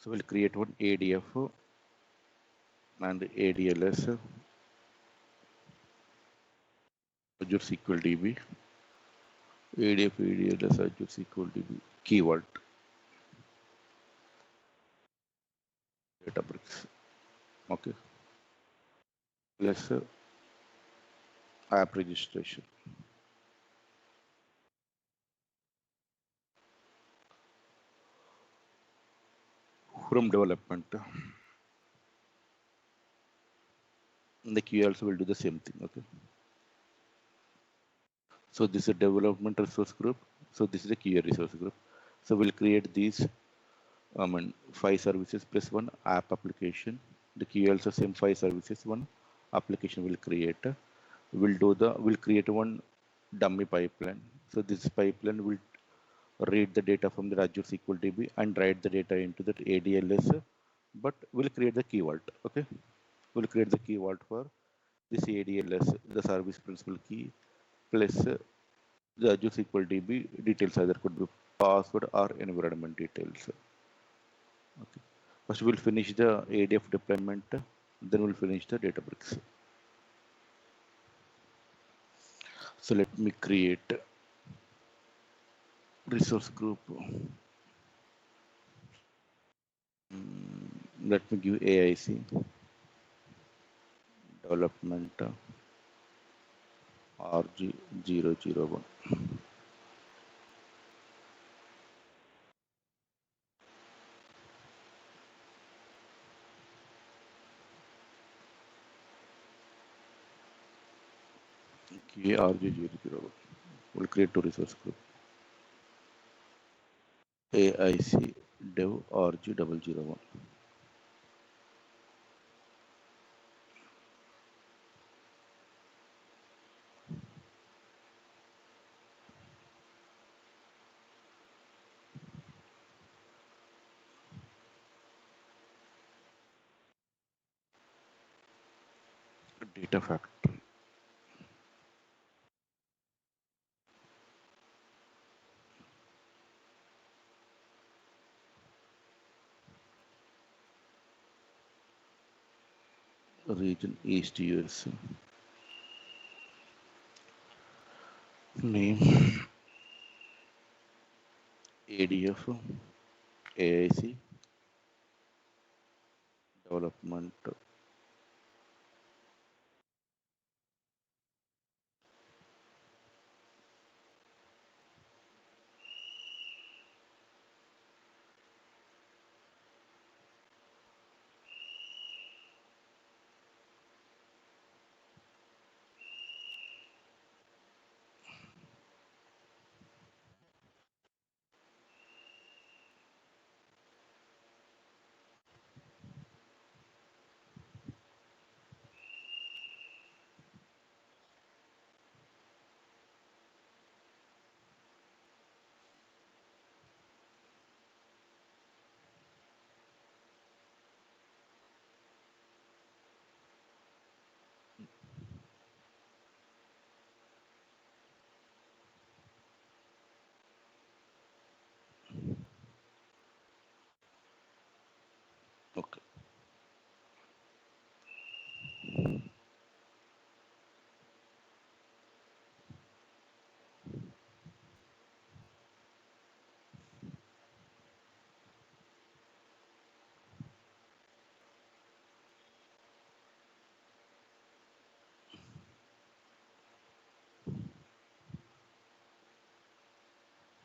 So we'll create one ADF and ADLS Azure SQL DB, ADF ADLS Azure SQL DB keyword Databricks. Okay, plus app registration from development. The QA also will do the same thing. Okay, so this is a development resource group. So this is a QA resource group. So we'll create these five services plus one app application. The QA also same five services, one application will create. We'll create one dummy pipeline. So this pipeline will read the data from the Azure SQL DB and write the data into that ADLS, but we'll create the keyword. Okay, we'll create the keyword for this ADLS, the service principal key, plus the Azure SQL DB details, either could be password or environment details. Okay, first we'll finish the ADF deployment, then we'll finish the Databricks. So let me create resource group. Let me give AIC development RG001. Okay, RG001. We'll create two resource group. AIC dev RG001. Data factory. Region East US. Name ADF AIC development. Okay.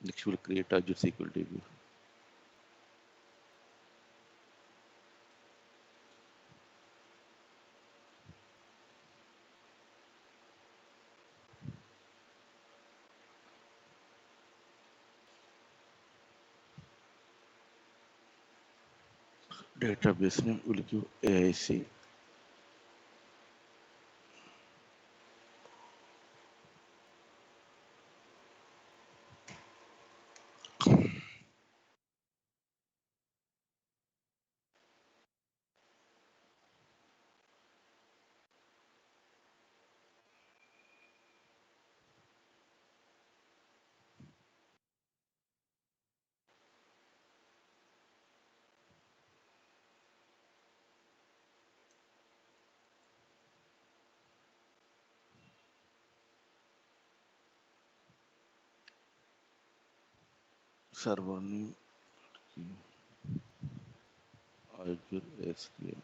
Next we'll create Azure SQL DB. Database name will give AIC. server name Azure SQL.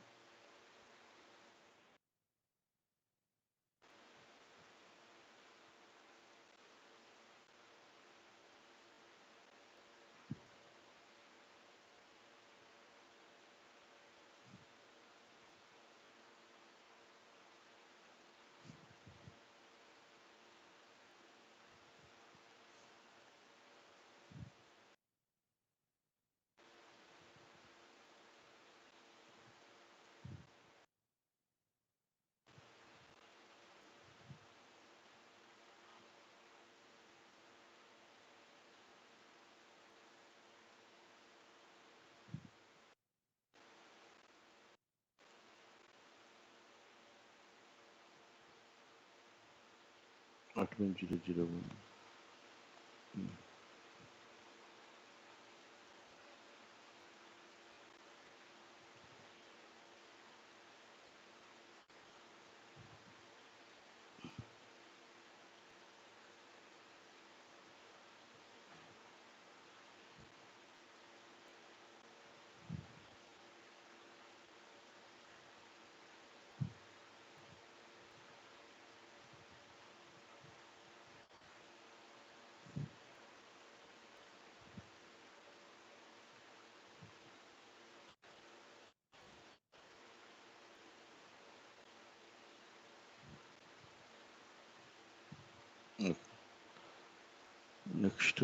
Admin 001. Next,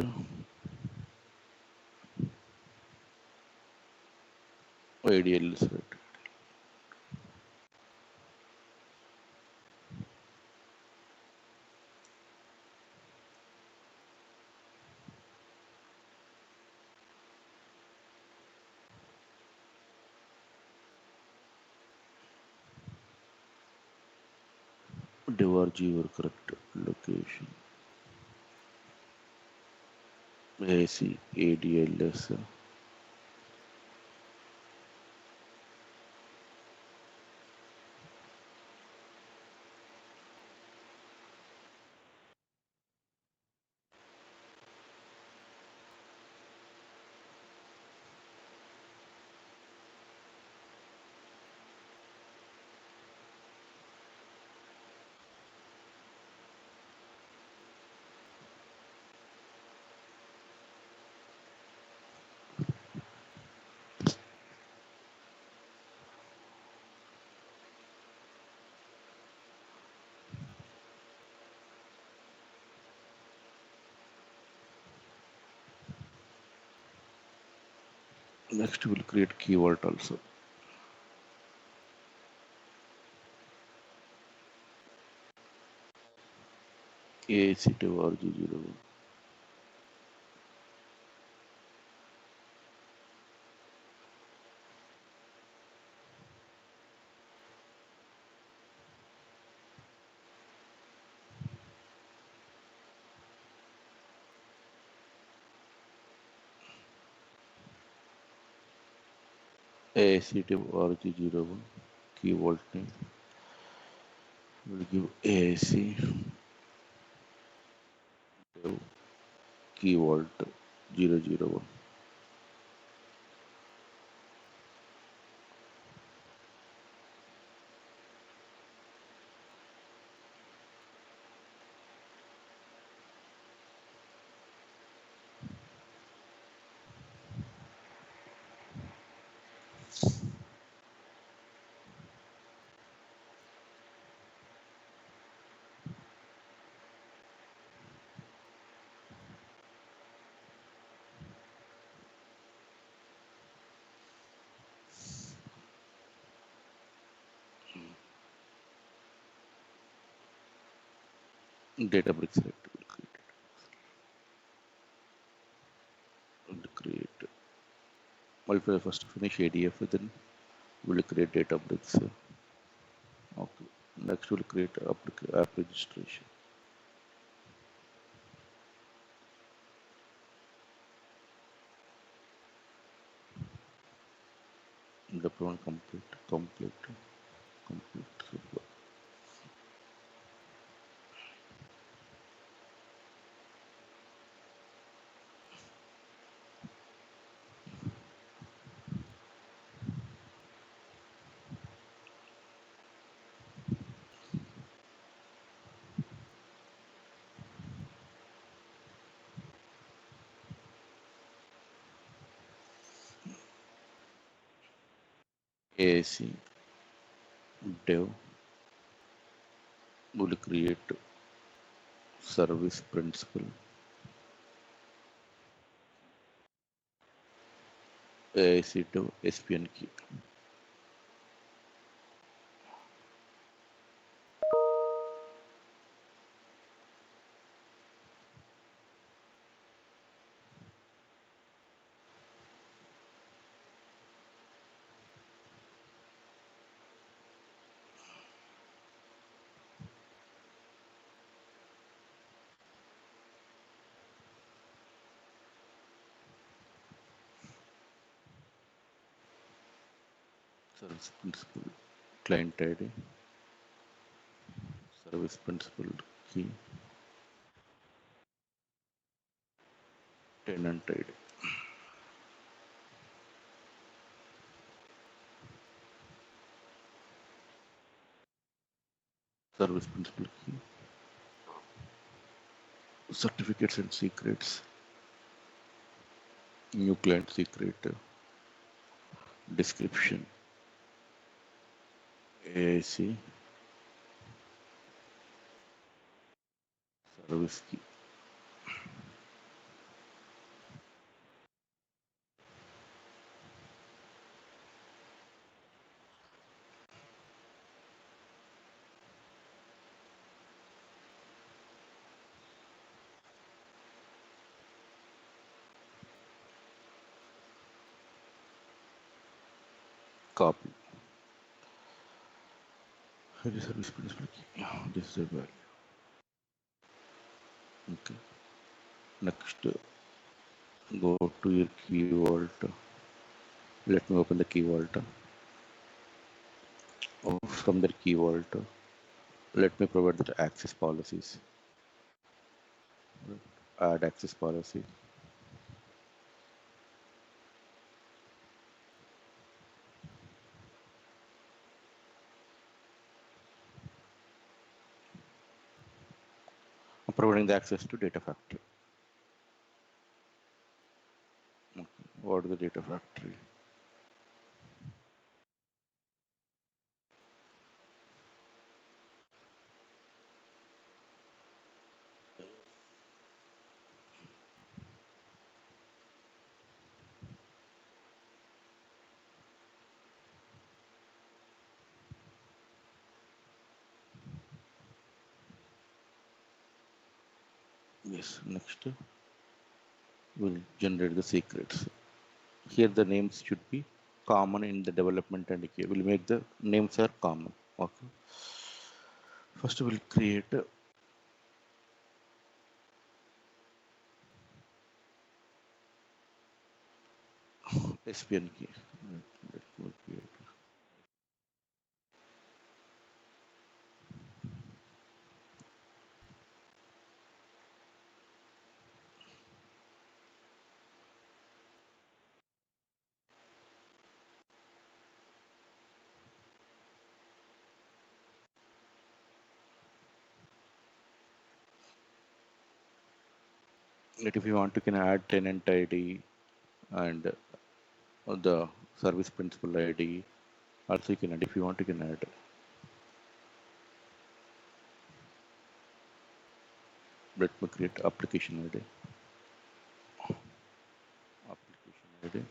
ADL is right. DevRG your correct location. AC ADLS Next we'll create key vault also. AAC DevRG 01. AAC DevRG 01. Key vault name. We'll give AAC Dev Key vault 001. Databricks right. We'll create. We'll first finish ADF, then we'll create Databricks. Okay. Next we'll create app registration. Deployment complete. Super. AIC dev will create service principal. AIC dev SPN key. Service principal client ID. Service principal key. Tenant ID. Service principal key. Certificates and secrets. New client secret. Description. AIC service key. Copy. Here is service principal key. This is the value. Okay. Next, go to your key vault. Let me open the key vault. From the key vault, let me provide the access policies. Add access policy. I'm providing the access to data factory. Okay. What is the data factory? Yes. Next, we'll generate the secrets. Here the names should be common in the development and key. We'll make the names are common. Okay. First we'll create SPN key. Let me create. If you want, you can add tenant ID and the service principal ID. Also, you can add if you want. You can add. Let me create application ID. Application ID.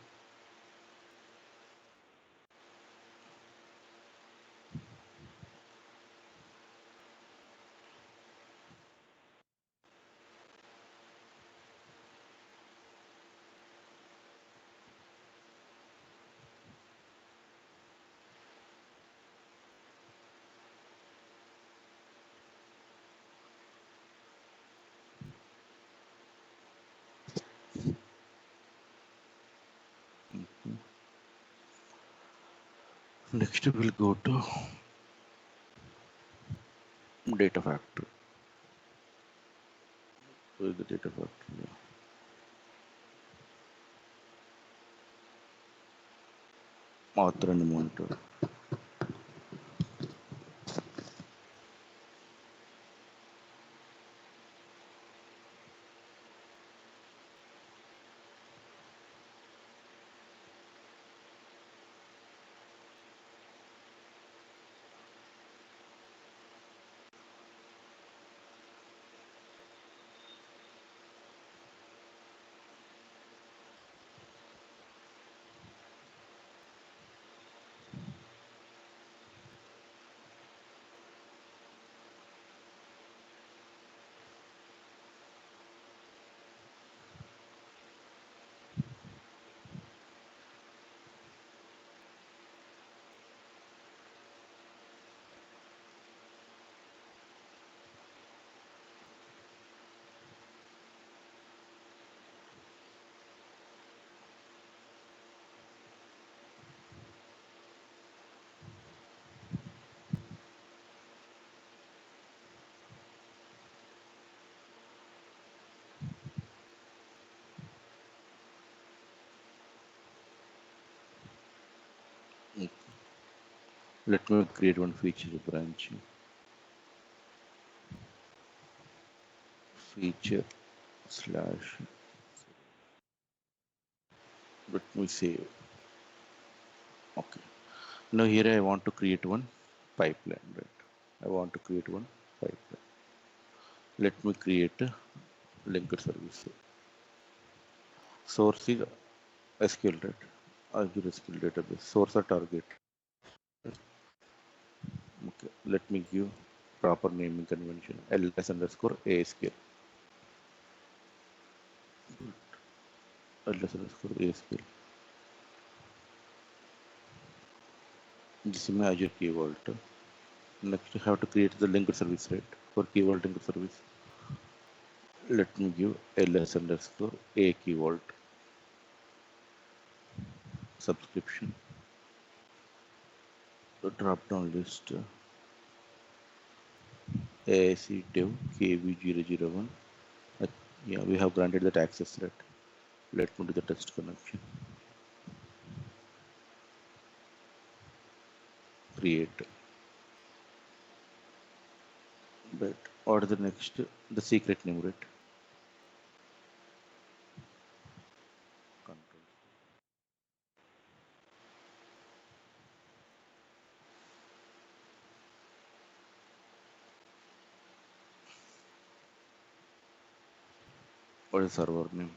Next, we'll go to data factory. Where is the data factory? Author and monitor. Mm. Let me create one feature branch. Feature slash. Let me save. Okay. Now here I want to create one pipeline. Right. I want to create one pipeline. Let me create a linker service. Source is SQL, right? Azure SQL database. Source or target. Okay. Let me give proper naming convention. ls underscore ASQL. ls underscore ASQL. This is my Azure Key Vault. Next, you have to create the linker service, right? For Key Vault linker service. Let me give ls underscore a Key Vault subscription. The drop down list AIC dev KV001. Yeah, we have granted that access, right? Let me do the test connection. Create. But what is the next? The secret name, right? Control. What is server name?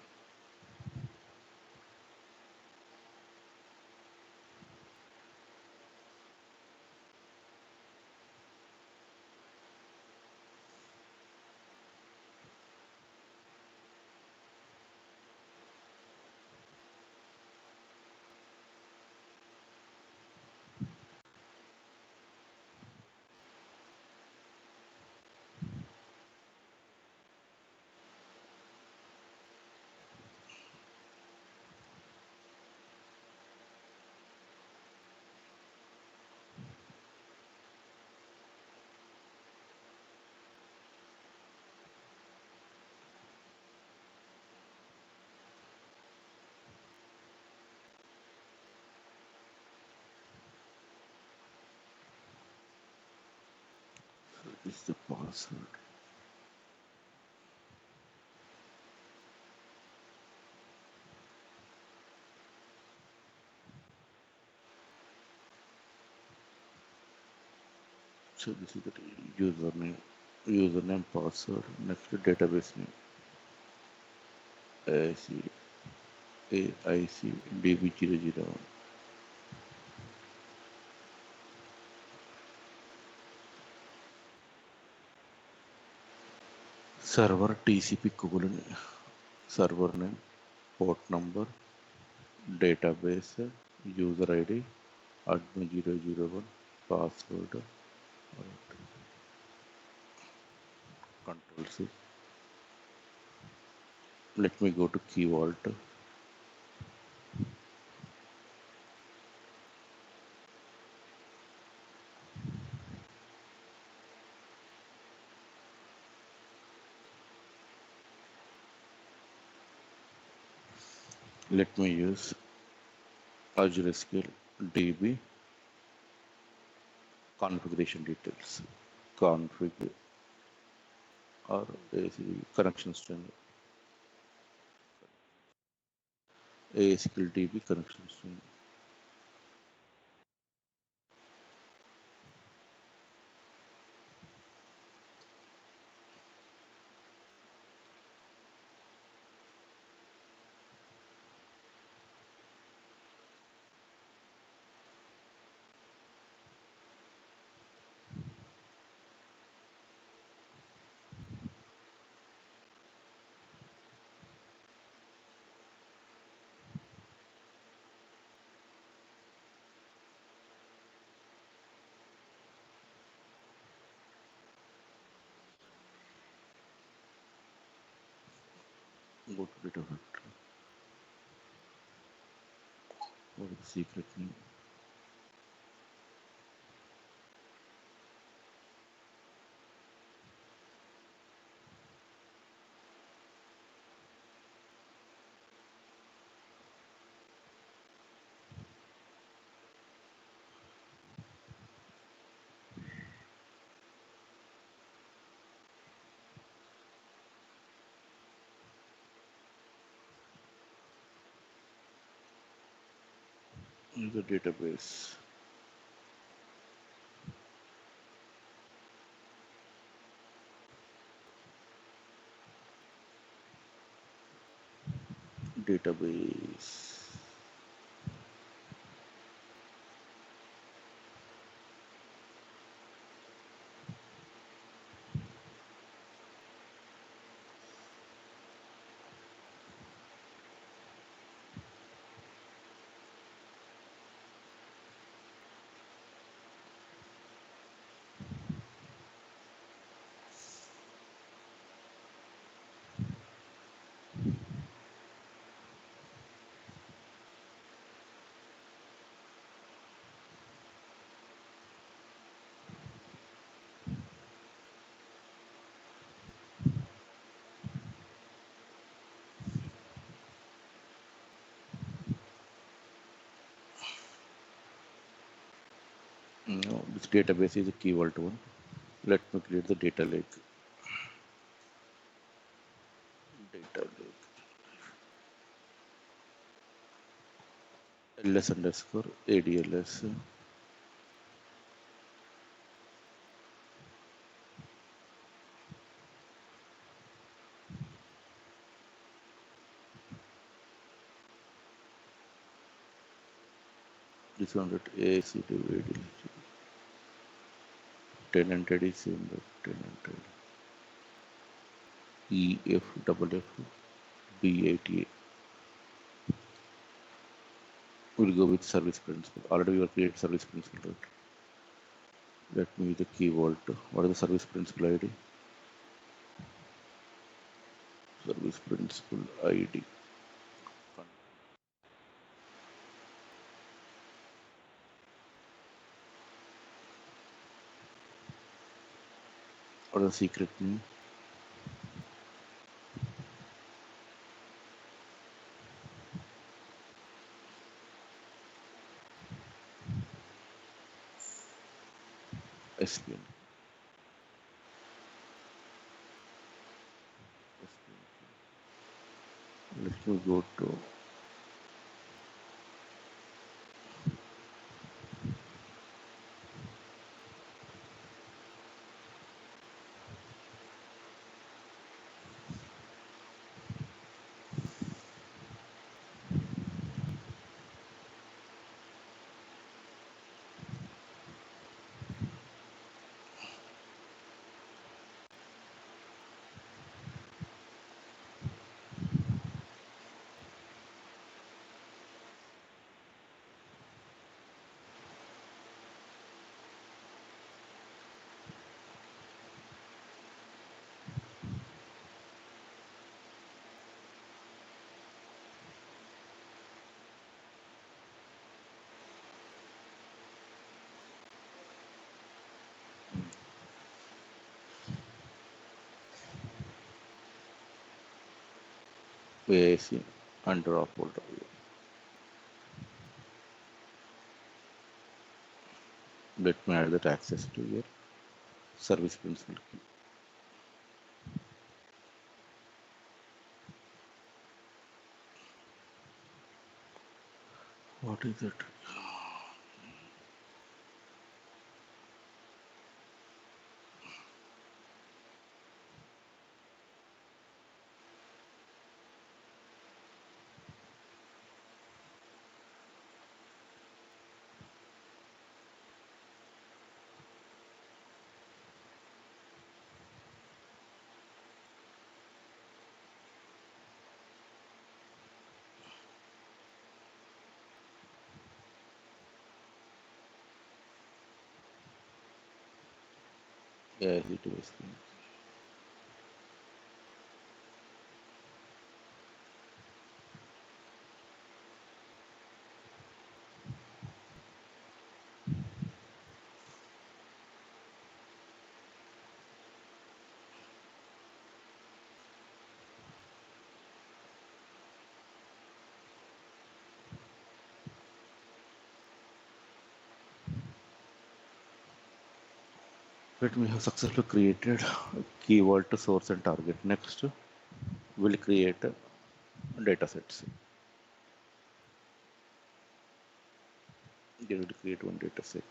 This is the password. So this is the username, password. Next database name. AIC DB001. Server TCP colon. Server name, port number, database, user ID, admin 001, password, control C. Let me go to Key Vault. Let me use Azure SQL DB configuration details. Config or connection string. ASQL DB connection string. Go to data factory. What is the secret name? The database. Database. No, this database is a key vault one. Let me create the data lake. Data lake. ls underscore adls. This one that AAC to ADL. Tenanted is in the tenanted. EF double F B88. We'll go with service principal. Already we have created service principal, right? Let me use the key vault. What is the service principal ID? Service principal ID. What is the secret name? SPN. Let me go to AIC under our folder. Let me add that access to your service principal key. What is it? AIC to SPN. Let me have successfully created a key vault to source and target. Next, we'll create data sets. Get ready to create one data set.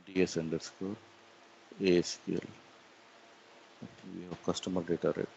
DS underscore ASQL. I think we have customer data, right?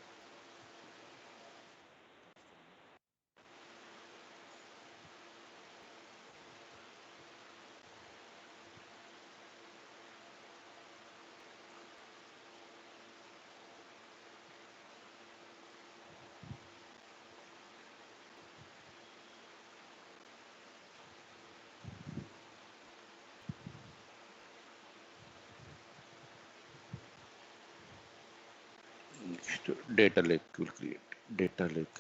Next, data lake will create. Data lake.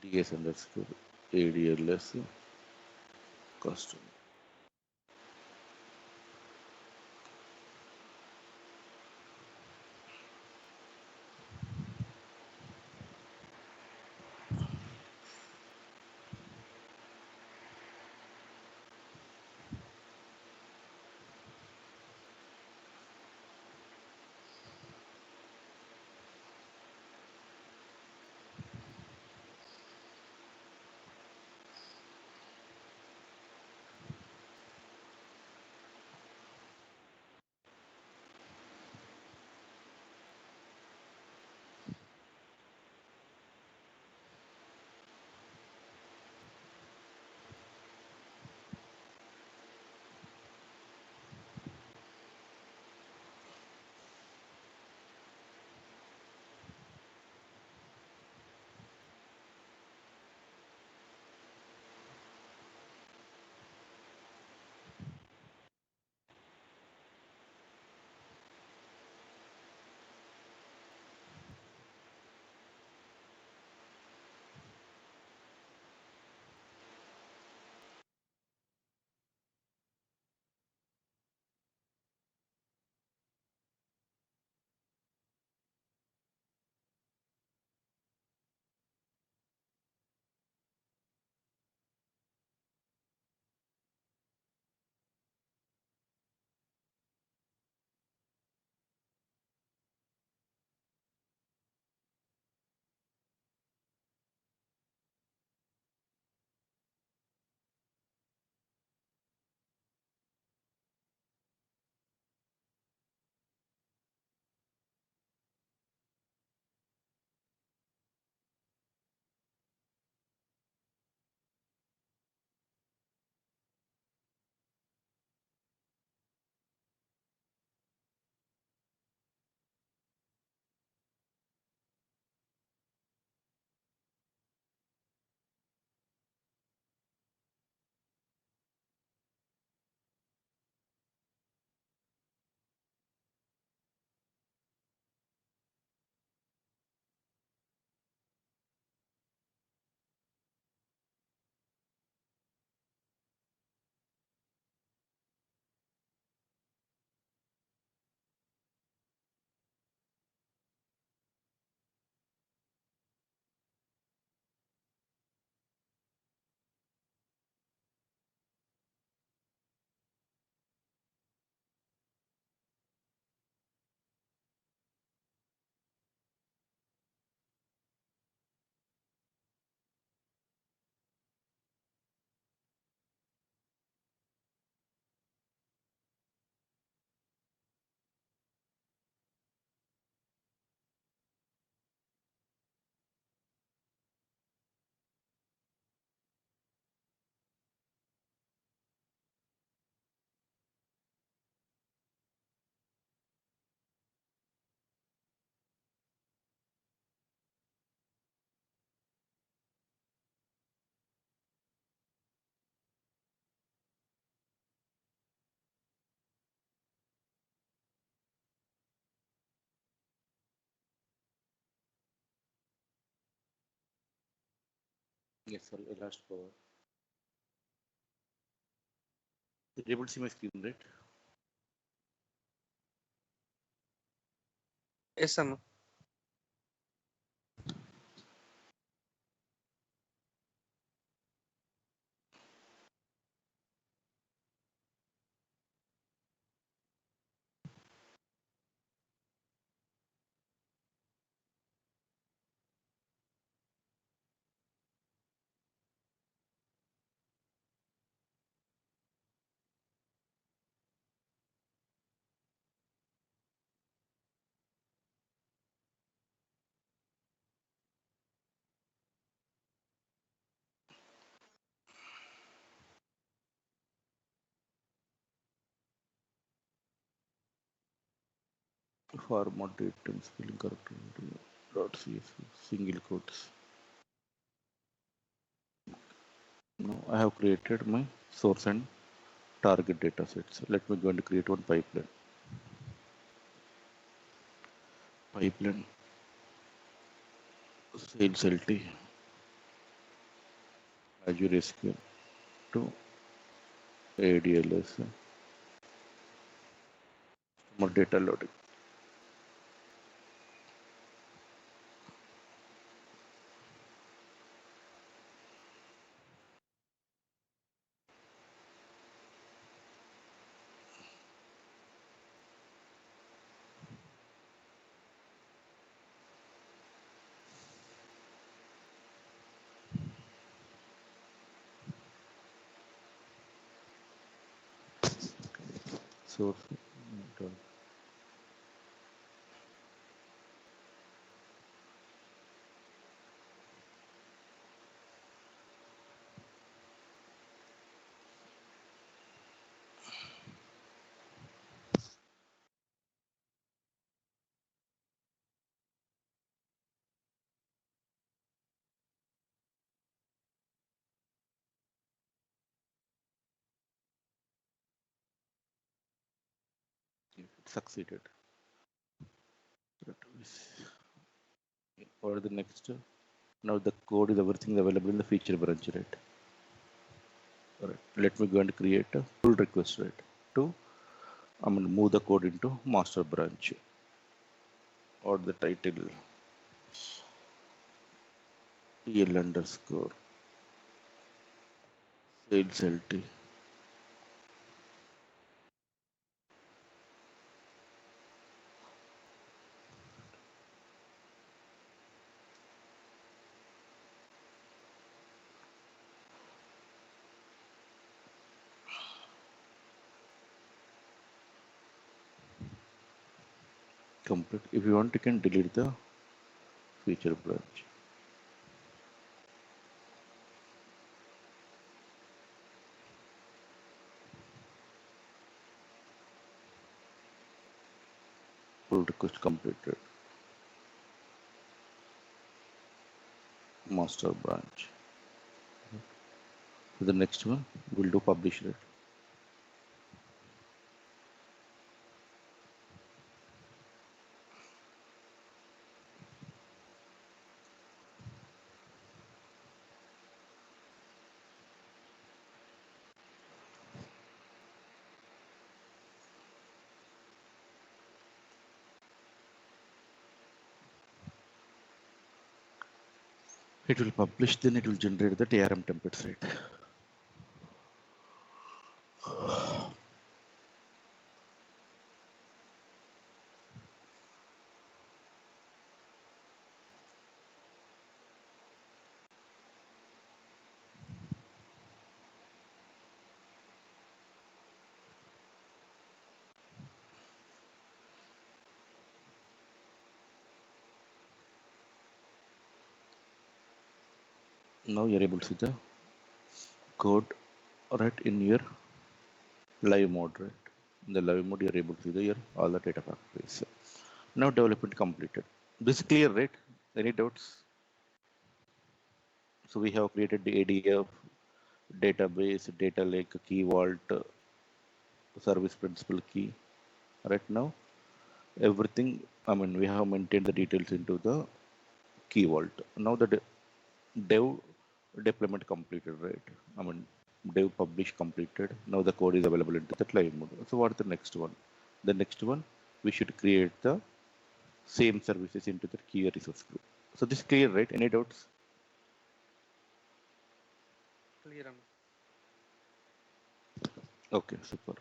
DS underscore ADLS custom. Yes, sorry, I lost power. You're able to see my screen, right? Yes, Amma. format items spelling correct dot csv single quotes. Now I have created my source and target data sets. Let me go and create one pipeline. Pipeline sales LT Azure SQL to ADLS more data loading. Source it succeeded. Or the next now the code is everything available in the feature branch, right? All right. Let me go and create a pull request, right? To I'm going to move the code into master branch or the title TL underscore sales LT. Complete. If you want, you can delete the feature branch. Pull request completed. Master branch. So the next one we'll do publish rate. It will publish, then it will generate the TRM templates, right? Now you're able to see the code right in your live mode, right? In the live mode, you're able to see the, your all the data factories. Now development completed. This is clear, right? Any doubts? So we have created the ADF, database, data lake, key vault, service principal key. Right now, everything, I mean, we have maintained the details into the key vault. Now the dev deployment completed, right? I mean, dev publish completed. Now the code is available into the live mode. So what is the next one? The next one, we should create the same services into the key resource group. So this is clear, right? Any doubts? Clear, Amma. Okay, super.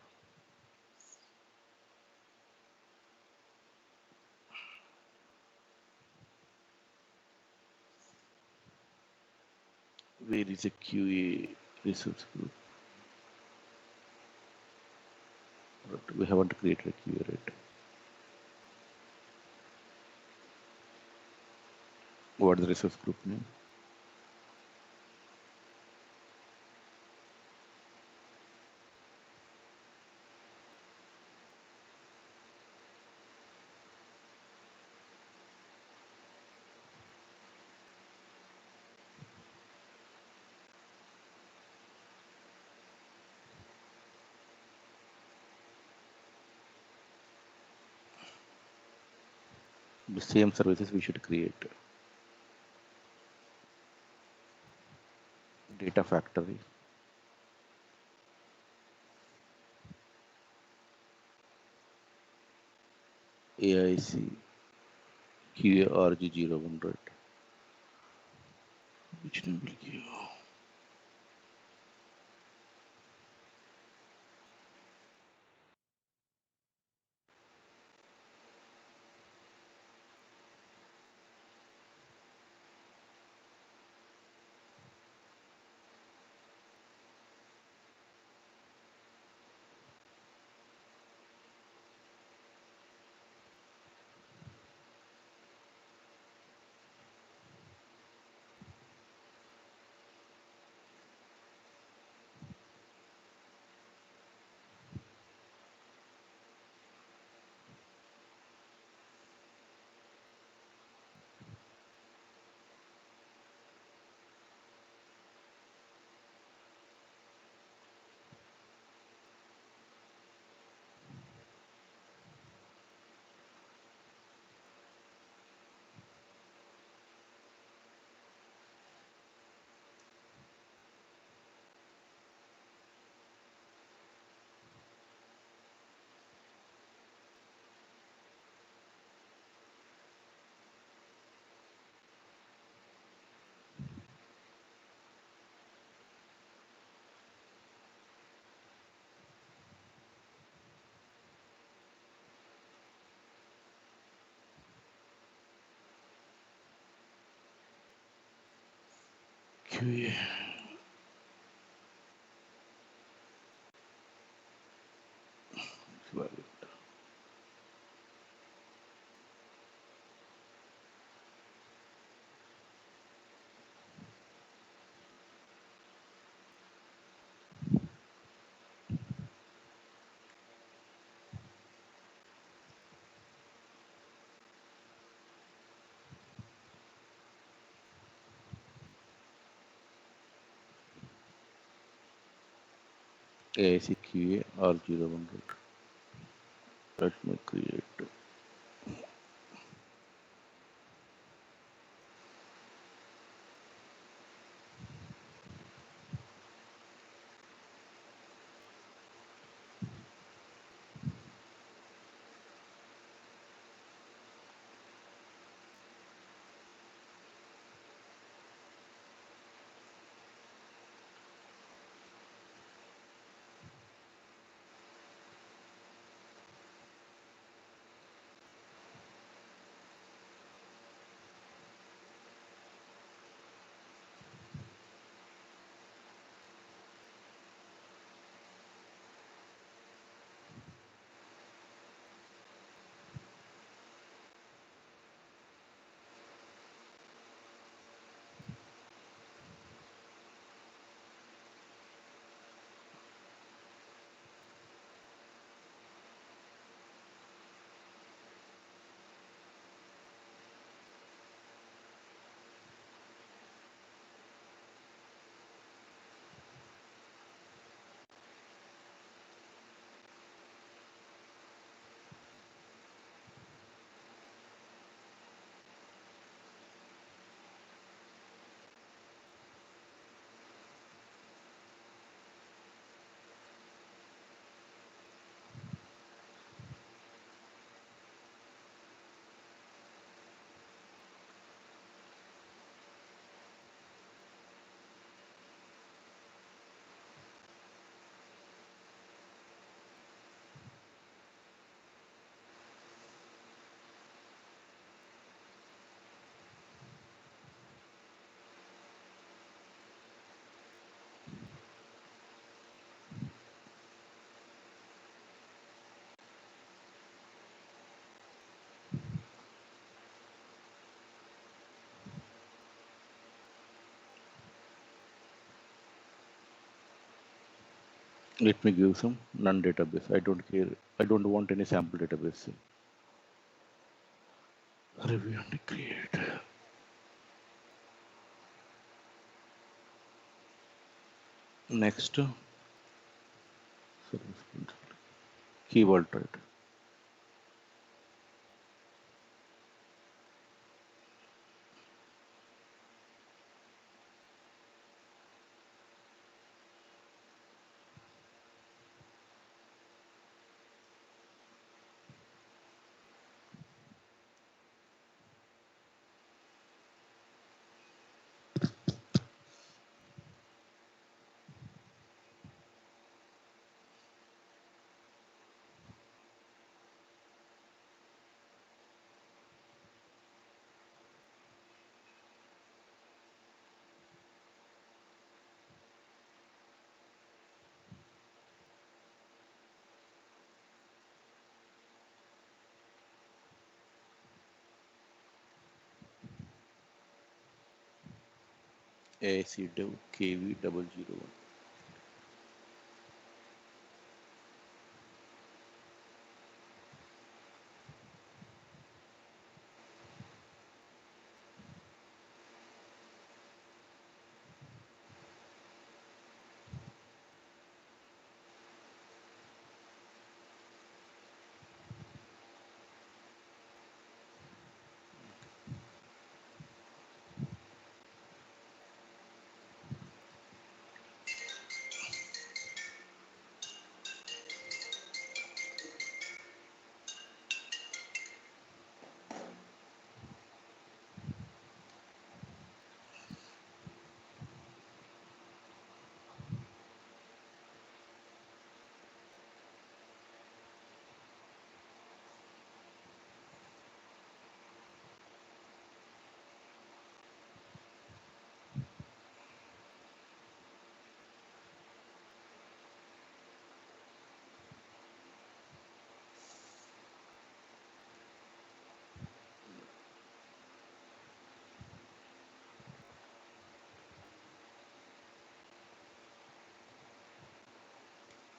Where is a QA resource group? Right. We haven't created a QA, right? What is the resource group name? The same services we should create. Data factory, AIC, QARG01, right? Which name will give? QA. Valid. AIC QA R01, right? Let me create. Let me give some non-database. I don't care. I don't want any sample database. Review and create. Next, keyword, right? AIC dev KV001.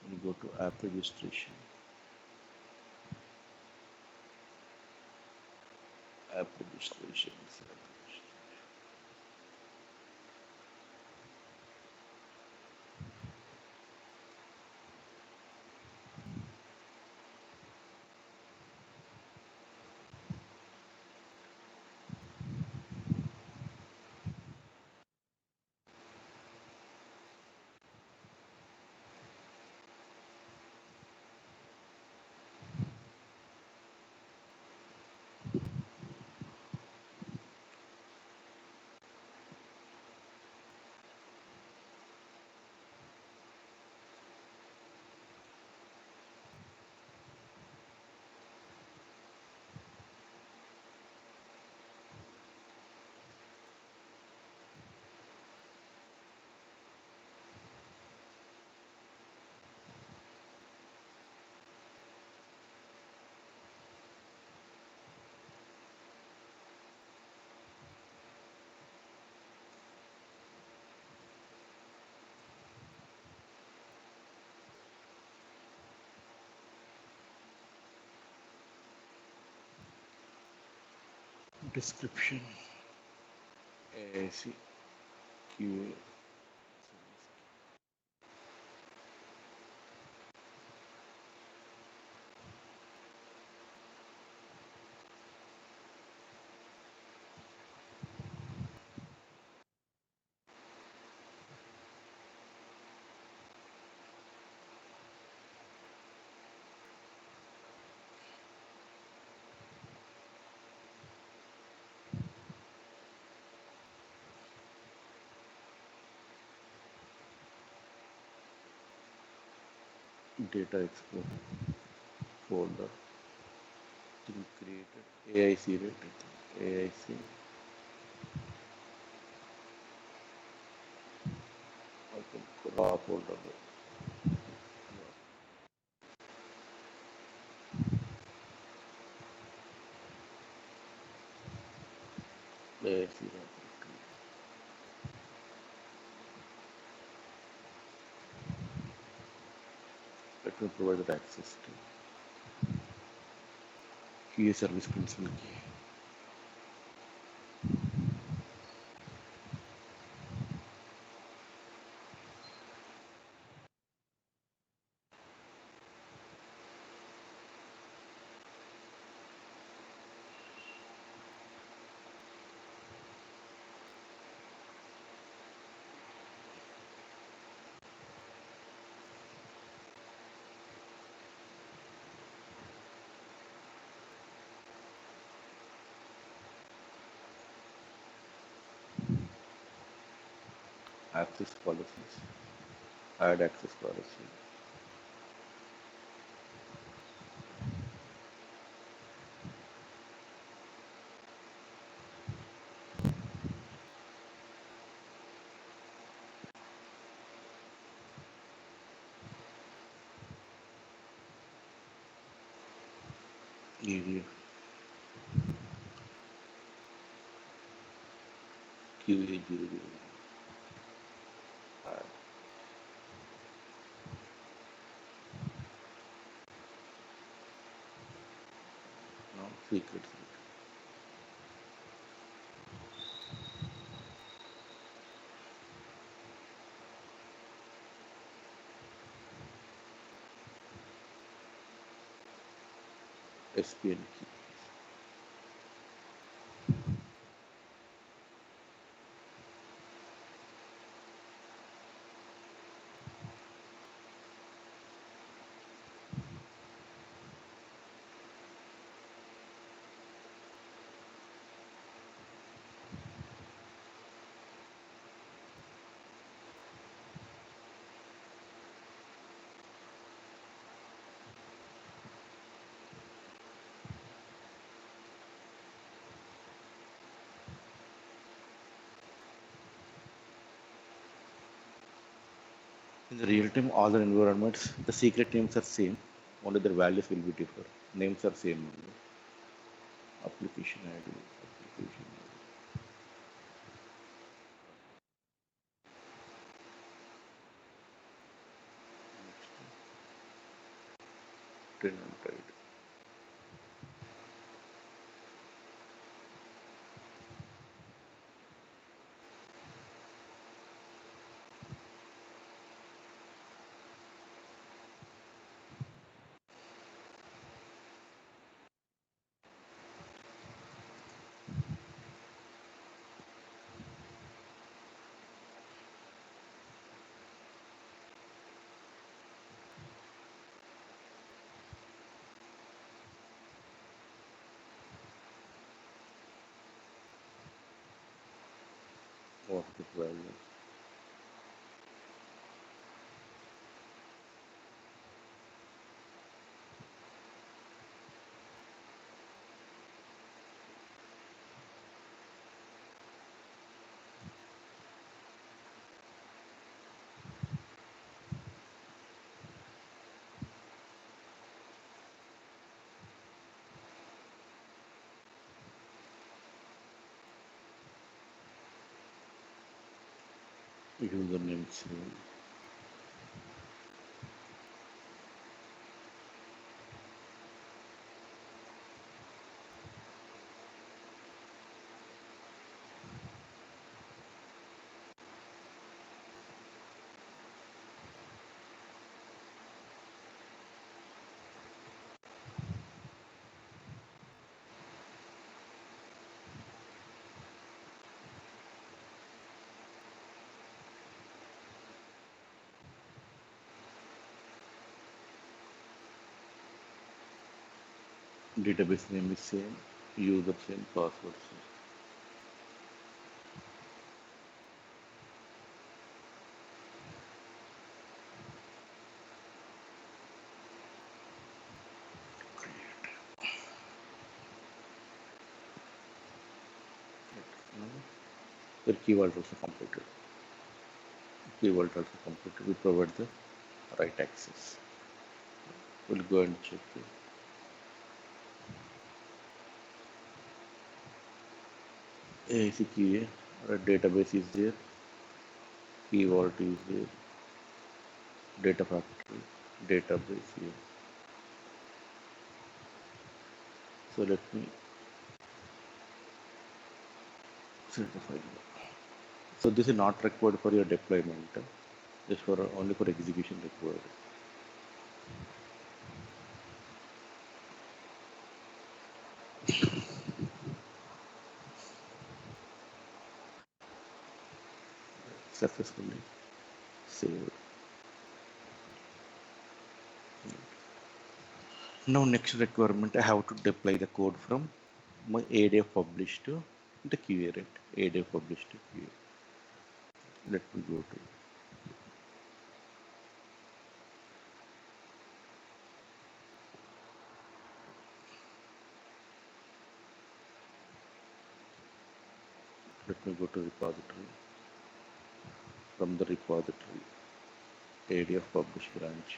We go to app registration. App registrations. Description. AIC QA. Data export folder. Thing created. AIC rated. AIC. Okay. Raw folder. AIC rated. Let me provide that access to QA service principal key. Access policies. Add access policy. Area. QA 001. secret. SPN key. In the real time, all the environments, the secret names are same, only their values will be different. Names are same only. Application ID, application ID. Tenant ID. Object value. Username same. Database name is same. User same. Password same. The keyword also completed. Keyword also completed. We provide the right access. We'll go and check it. ACQA, our database is there, key vault is there, data factory, database here. So let me set the file. So this is not required for your deployment, just for only for execution required. Successfully saved. Now next requirement, I have to deploy the code from my ADF published to the QA rate. ADF published to QA. Let me go to let me go to repository. From the repository, ADF publish branch.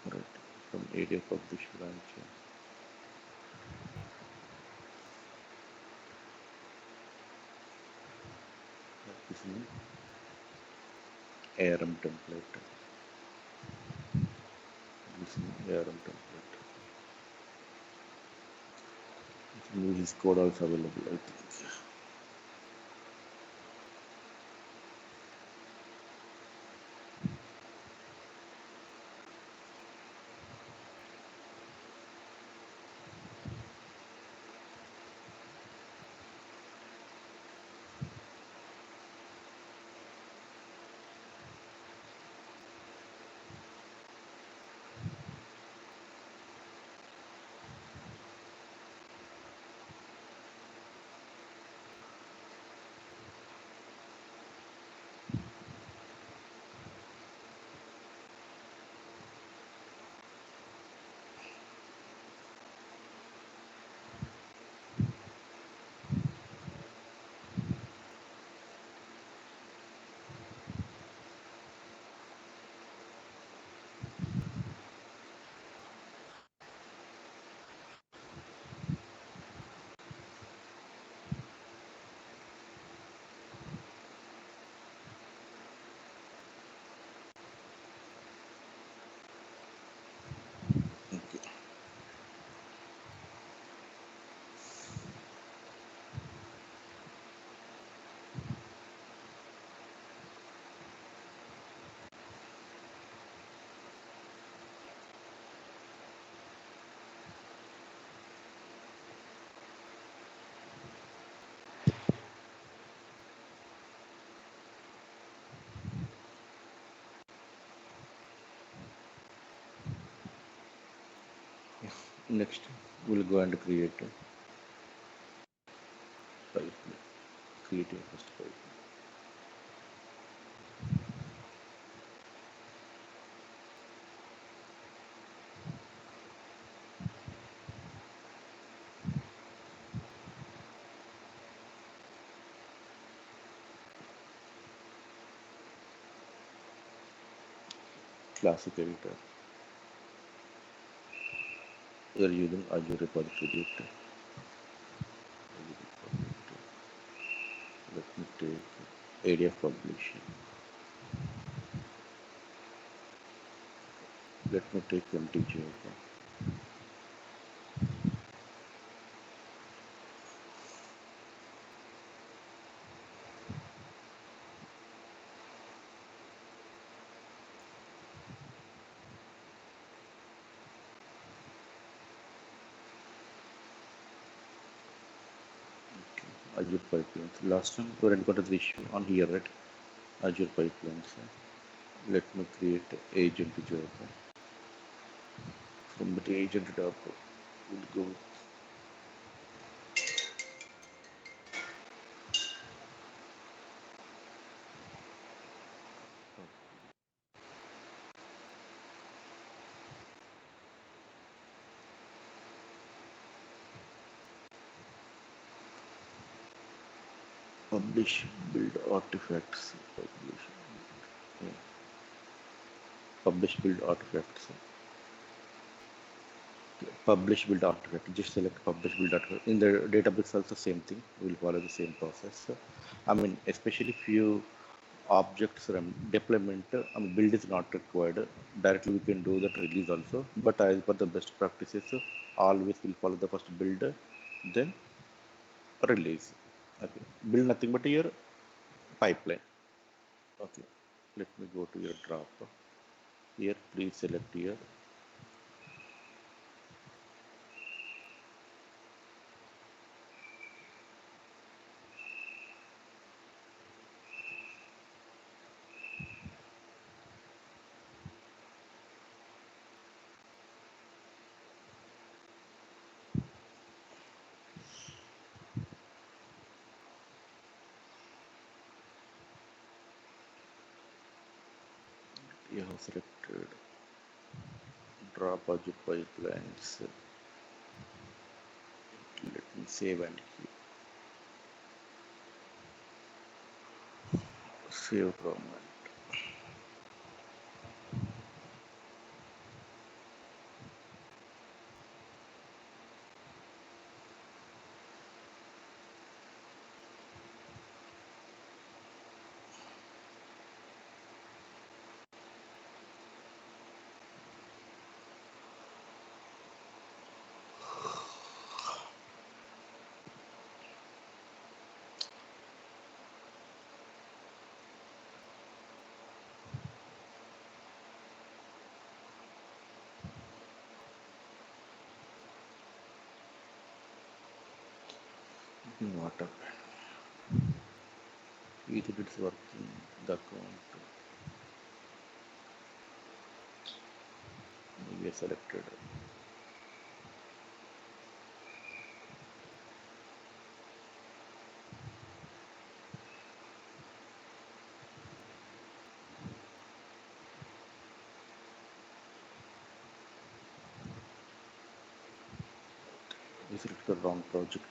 Right. From ADF publish branch. This is ARM template. This is ARM template. This code also available, I think. Okay. Next, we'll go and create a pipeline. Create a first pipeline. Classic editor. We are using Azure repository. Let me take area of publishing. Let me take empty Java. Azure pipelines. Last time we already got the issue on here, right? Azure pipelines. Let me create agent Java. From the agent tab, we'll go publish build artifacts. Yeah. Publish build artifacts. Publish build artifact. Just select publish build artifact. In the database also same thing. We'll follow the same process. I mean, especially if you objects deployment, build is not required. Directly we can do that release also. But as per the best practices, always will follow the first build, then release. Okay. Build nothing but your pipeline. Okay. Let me go to your drop. Here, please select here. You have selected drop Azure pipelines. Let me save and save command. What happened? Either it's working, the account, maybe I selected. I selected the wrong project.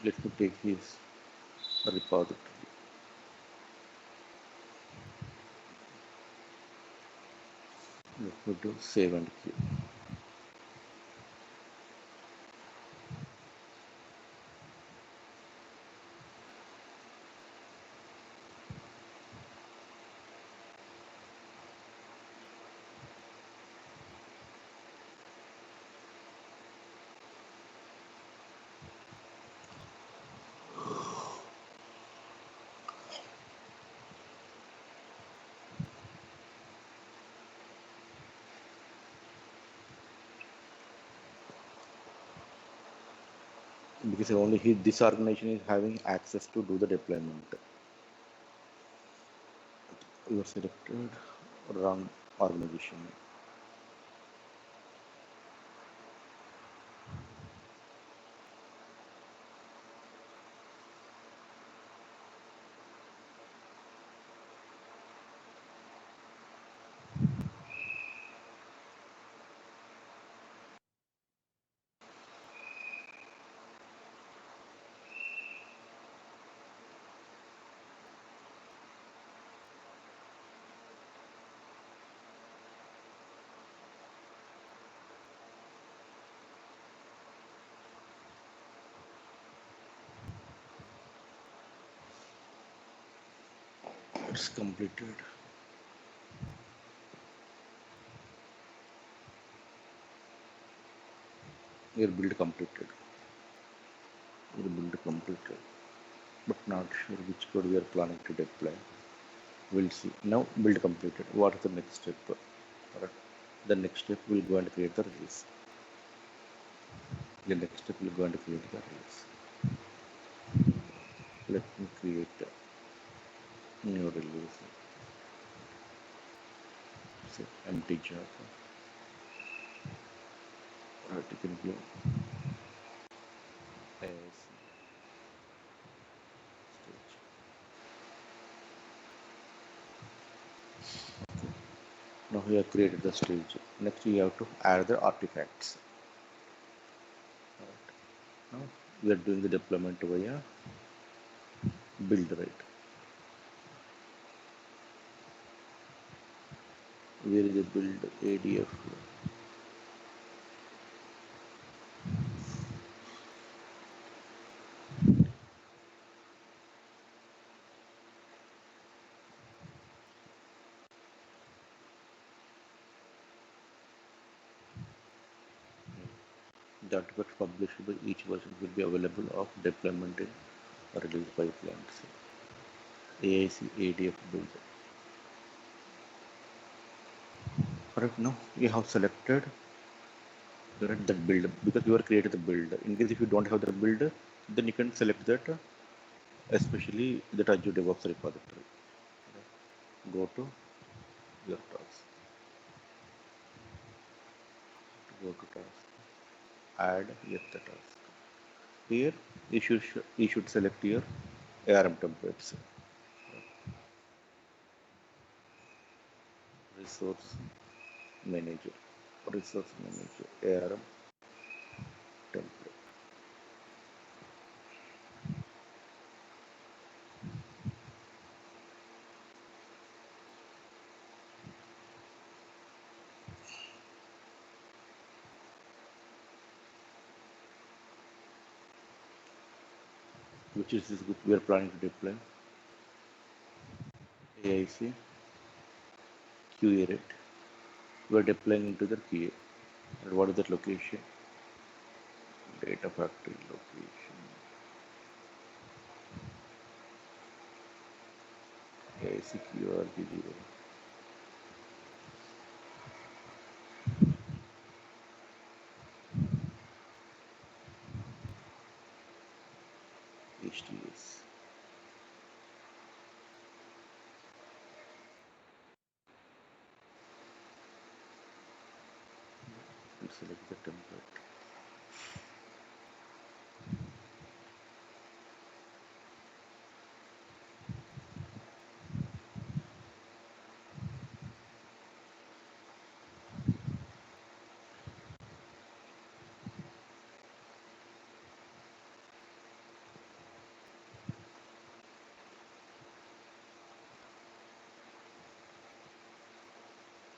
Let me take his repository. Let me do save and queue. Because only this organization is having access to do the deployment. You are selected wrong organization. It's completed. Your build completed. Your build completed. But not sure which code we are planning to deploy. We'll see. Now build completed. What is the next step? Alright. The next step we'll go and create the release. The next step we'll go and create the release. Let me create a new release. Say empty Java. Article view. As stage. Now we have created the stage. Next we have to add the artifacts. Alright. Now we are doing the deployment via build, right? Where is the build ADF? The artifacts published by each version will be available of deployment in release pipelines. AIC ADF build. Right now you have selected that build because you are created the build. In case if you don't have the build, then you can select that, especially the Azure DevOps repository. Go to your task. Go to task. Add yet the task. Here you should select your ARM templates. Resource manager. Resource manager. ARM template. Which is this group we are planning to deploy. AIC QA rate. We are deploying into the QA. And what is that location? Data factory location. AIC QRG0. HTS. We select the template.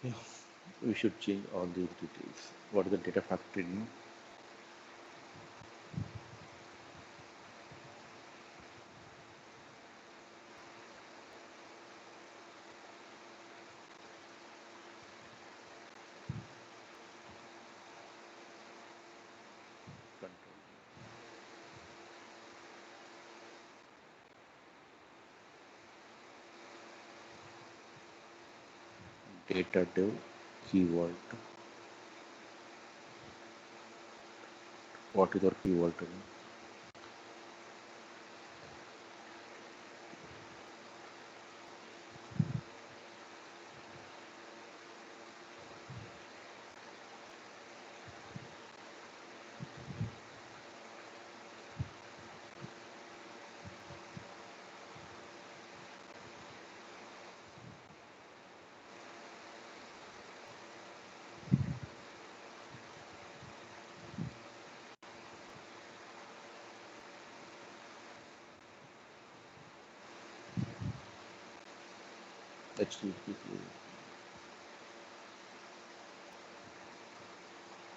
Yeah. We should change all these details. What is the data factory name? Control. Data dev keyword. What is our keyword? HTTP.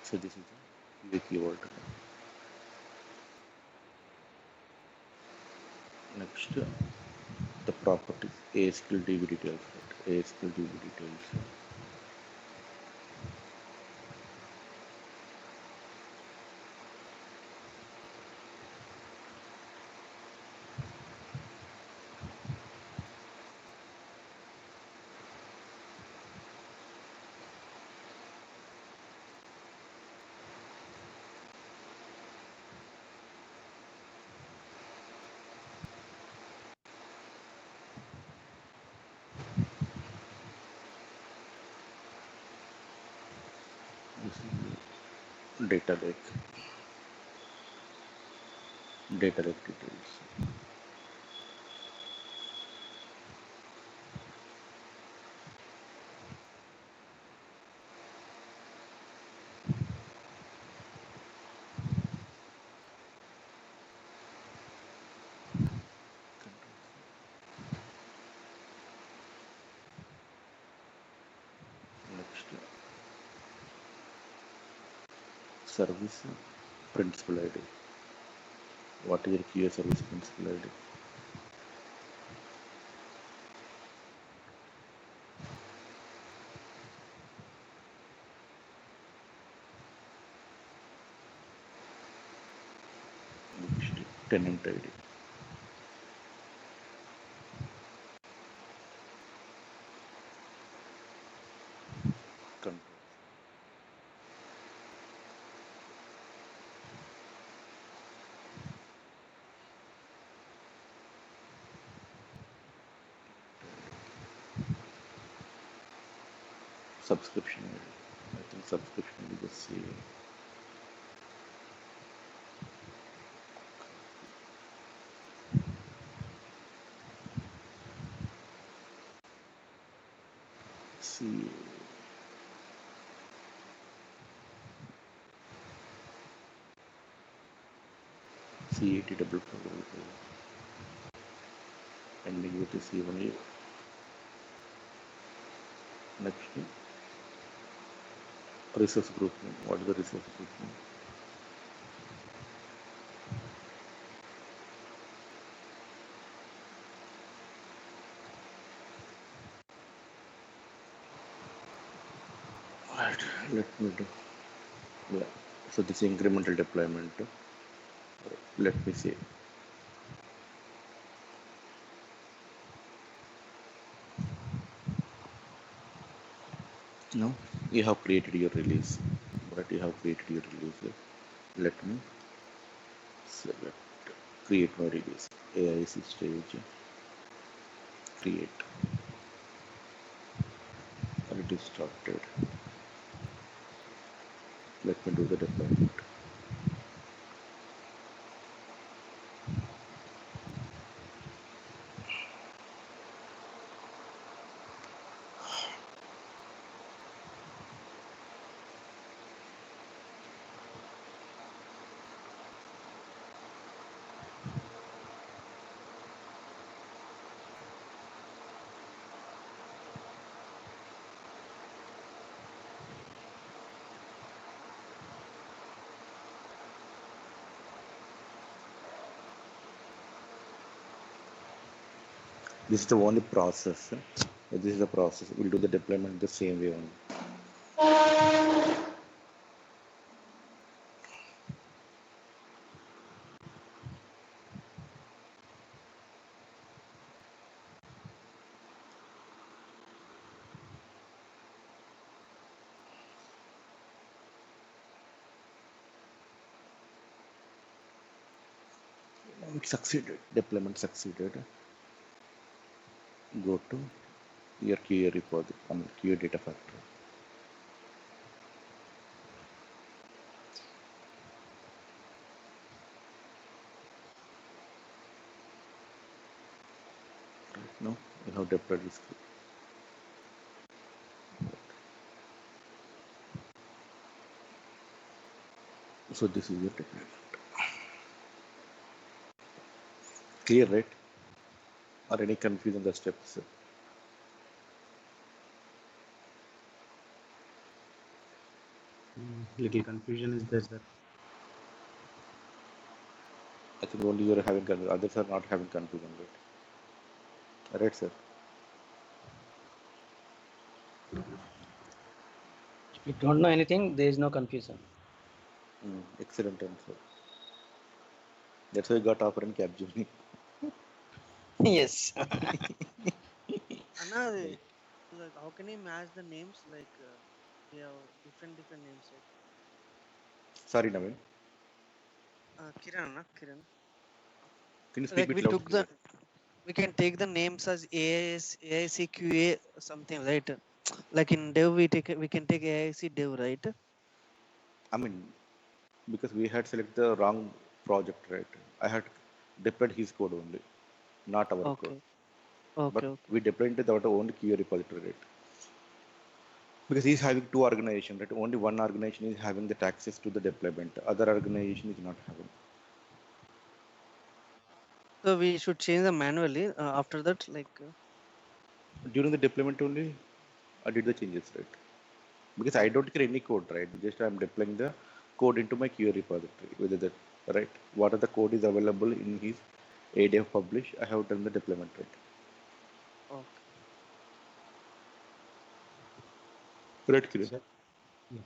So this is the keyword. Next, the properties ASQL DB details. Right? ASQL DB details. This is data lake. Data lake details. Next, service principal ID. What is your QA service principal ID? tenant ID. Control. Subscription ID. I think subscription is the same. See. C80 double program. Ending with the C1A. Next, resource group name. What is the resource group name? Right, let me do. Yeah. So this incremental deployment. Let me see. Now you have created your release. But you have created your release. Let me select create my release. AIC stage. Create. And it is started. Let me do the deployment. This is the only process. This is the process. We'll do the deployment the same way only. It succeeded. Deployment succeeded. Go to your QA repository, QA data factory. Right now, you have deployed this script. So this is your deployment. Clear, right? Or any confusion in the steps? Little confusion is there, sir. I think only you are having confusion. Others are not having confusion, right? Right, sir. If you don't know anything, there is no confusion. Excellent answer. That's why I got offer in Capgemini. Yes. Anna, like how can you match the names? Like we have different names, right? Sorry, Naveen. Kiran, Anna, Kiran. Can you speak Like a we bit loud? took the, we can take the names as AIS, AICQA something, right? Like in dev, we can take AIC dev, right? I mean, because we had selected the wrong project, right? I had deployed his code only, not our code. Okay, okay, But okay. we deployed it our own QA repository, right? Because he's having two organizations, right? Only one organization is having that access to the deployment. Other organization is not having. So we should change the manually after that, like. During the deployment only, I did the changes, right? Because I don't create any code, right? Just I'm deploying the code into my QA repository. Whether that, right? What are the code is available in his ADF publish? I have done the deployment, right? Okay. Right, Kiran? Sir, yeah.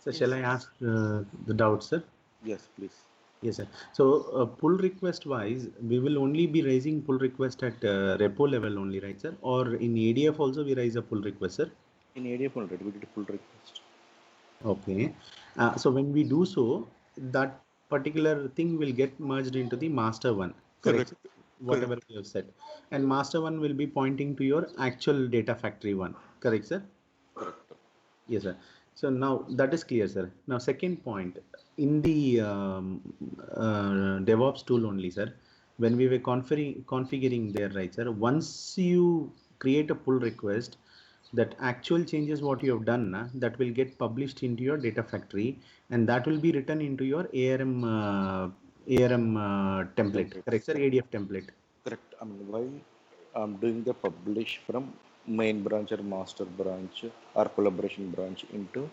So Yes, shall I yes. ask the doubt, sir? Yes, please. Yes, sir. So pull request wise, we will only be raising pull request at repo level only, right, sir? Or in ADF also we raise a pull request, sir? In ADF already, we did a pull request. Okay. So when we do so, that particular thing will get merged into the master one, correct? Correct. Sir? Whatever Correct. we have said. And master one will be pointing to your actual data factory one, correct, sir? Correct. Yes, sir. So now that is clear, sir. Now, second point in the DevOps tool only, sir, when we were configuring there, right, sir, once you create a pull request, that actual changes what you have done, that will get published into your data factory and that will be written into your ARM template, correct, Templates. sir? ADF template. Correct. I mean, why I'm doing the publish from main branch or master branch or collaboration branch into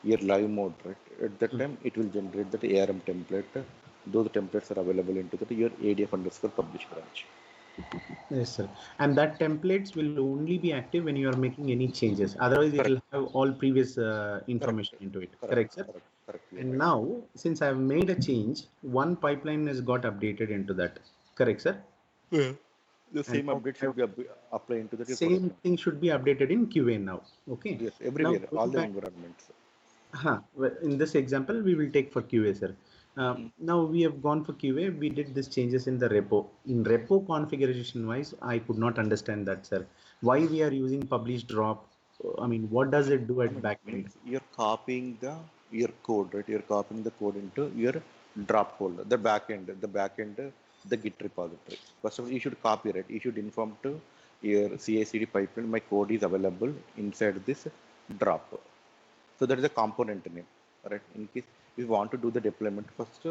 your live mode, right? At that time, it will generate that ARM template. Those templates are available into the, your ADF underscore publish branch. Yes, sir. And that templates will only be active when you are making any changes. Otherwise, it Correct. will have all previous Correct. information into it. Correct. Correct, sir? Correct. Correct. You're And right. now, since I have made a change, one pipeline has got updated into that. Correct, sir? Yeah. The And same now update should I've, be applied into the your same production. thing should be updated in QA now. Okay. Yes, Now everywhere, all going the back. environments. In this example, we will take for QA, sir. Now we have gone for QA. We did these changes in the repo. In repo configuration wise, I could not understand that, sir. Why we are using publish drop? I mean, what does it do I at mean, back end? means you're copying the your code, right? You're copying the code into your drop folder, the backend, the Git repository. First of all, you should copy, right? You should inform to your CI/CD pipeline. My code is available inside this drop. So that is a component name, right? In case we want to do the deployment, first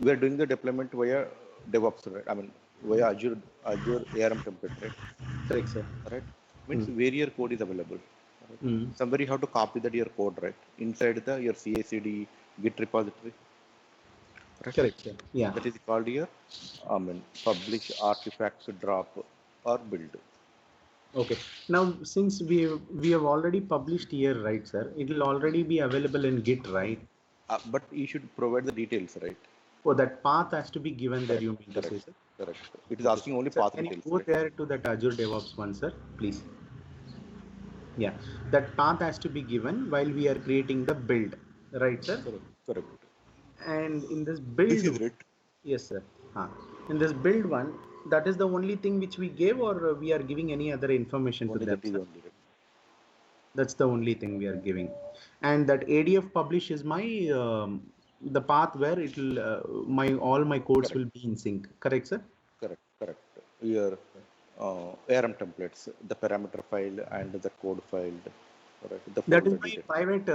we are doing the deployment via DevOps, right? I mean, via Azure ARM template, right? Correct, sir. Right? Means Mm. where your code is available. Right? Mm. Somewhere you have to copy that your code, right? Inside the your CI/CD Git repository, right? Correct, sir. Yeah. That is called your publish artifact drop or build. Okay. Now, since we have already published here, right, sir? It will already be available in Git, right? But you should provide the details, right? Oh, that path has to be given there. Correct, You mean to correct, say, sir? correct. It is Okay. asking only Sir, path can you details, go right? there to that Azure DevOps one, sir, please? Yeah, that path has to be given while we are creating the build, right, sir? Correct, correct. And in this This build, is it. yes, sir. Huh. In this build one, that is the only thing which we gave, or we are giving any other information to Only them, that is sir? only right. That's the only thing we are giving. And that ADF publish is my the path where it will my all my codes Correct, will be in sync. Correct, sir? correct, correct. Your ARM templates, the parameter file and the code file, right? The That is folder my details. private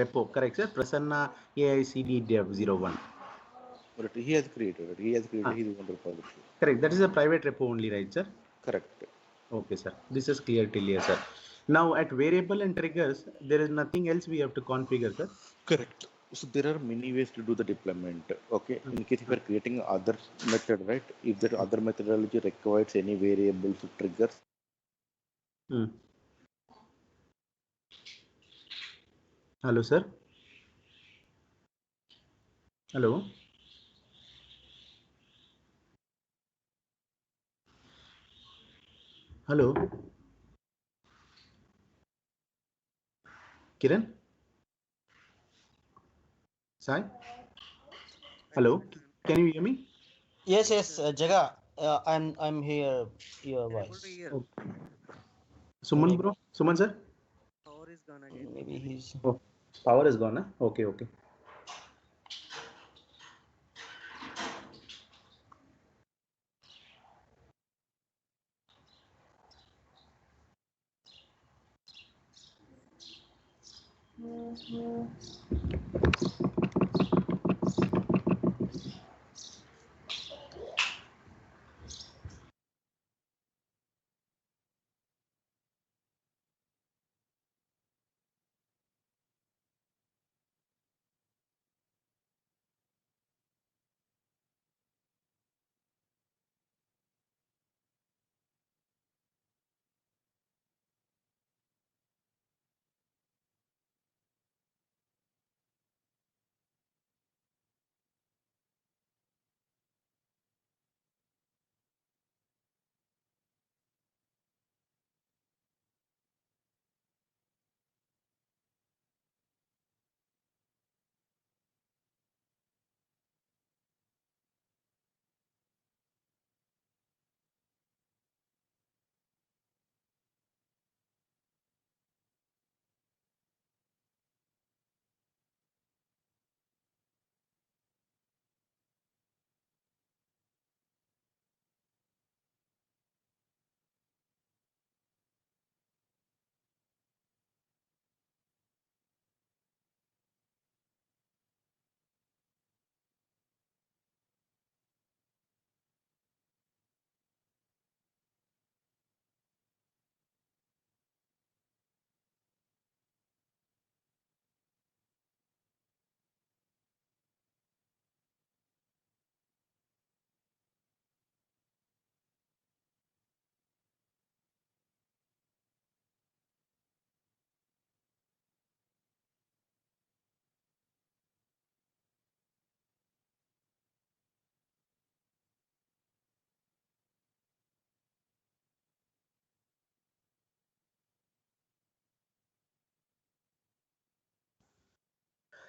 repo. Correct, sir? Prasanna AICD Dev 01. Right. He has created it. He has created Ah, his own repository. correct. That is a private repo only, right, sir? Correct. Okay, sir. This is clear till here, sir. Now at variable and triggers, there is nothing else we have to configure, sir. Correct. So there are many ways to do the deployment. Okay. Mm, In case if you mm, are creating other method, right? If that other methodology requires any variables or triggers, mm. Hello, sir. Hello. Hello. Kiran. Sai. Wait a Hello. minute. Can you hear me? Yes, Yes, yes, sir. Jaga. I'm here. Your You're able to voice. hear. Oh, Suman, Maybe bro. Suman, sir. Power is gone again. maybe he's. Oh, power is gone, huh? Okay, okay.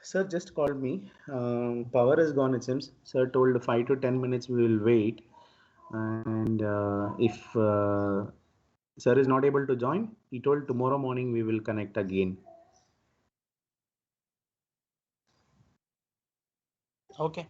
Sir just called me. Power is gone, it seems. Sir told 5 to 10 minutes we will wait. And if Sir is not able to join, he told tomorrow morning we will connect again. Okay.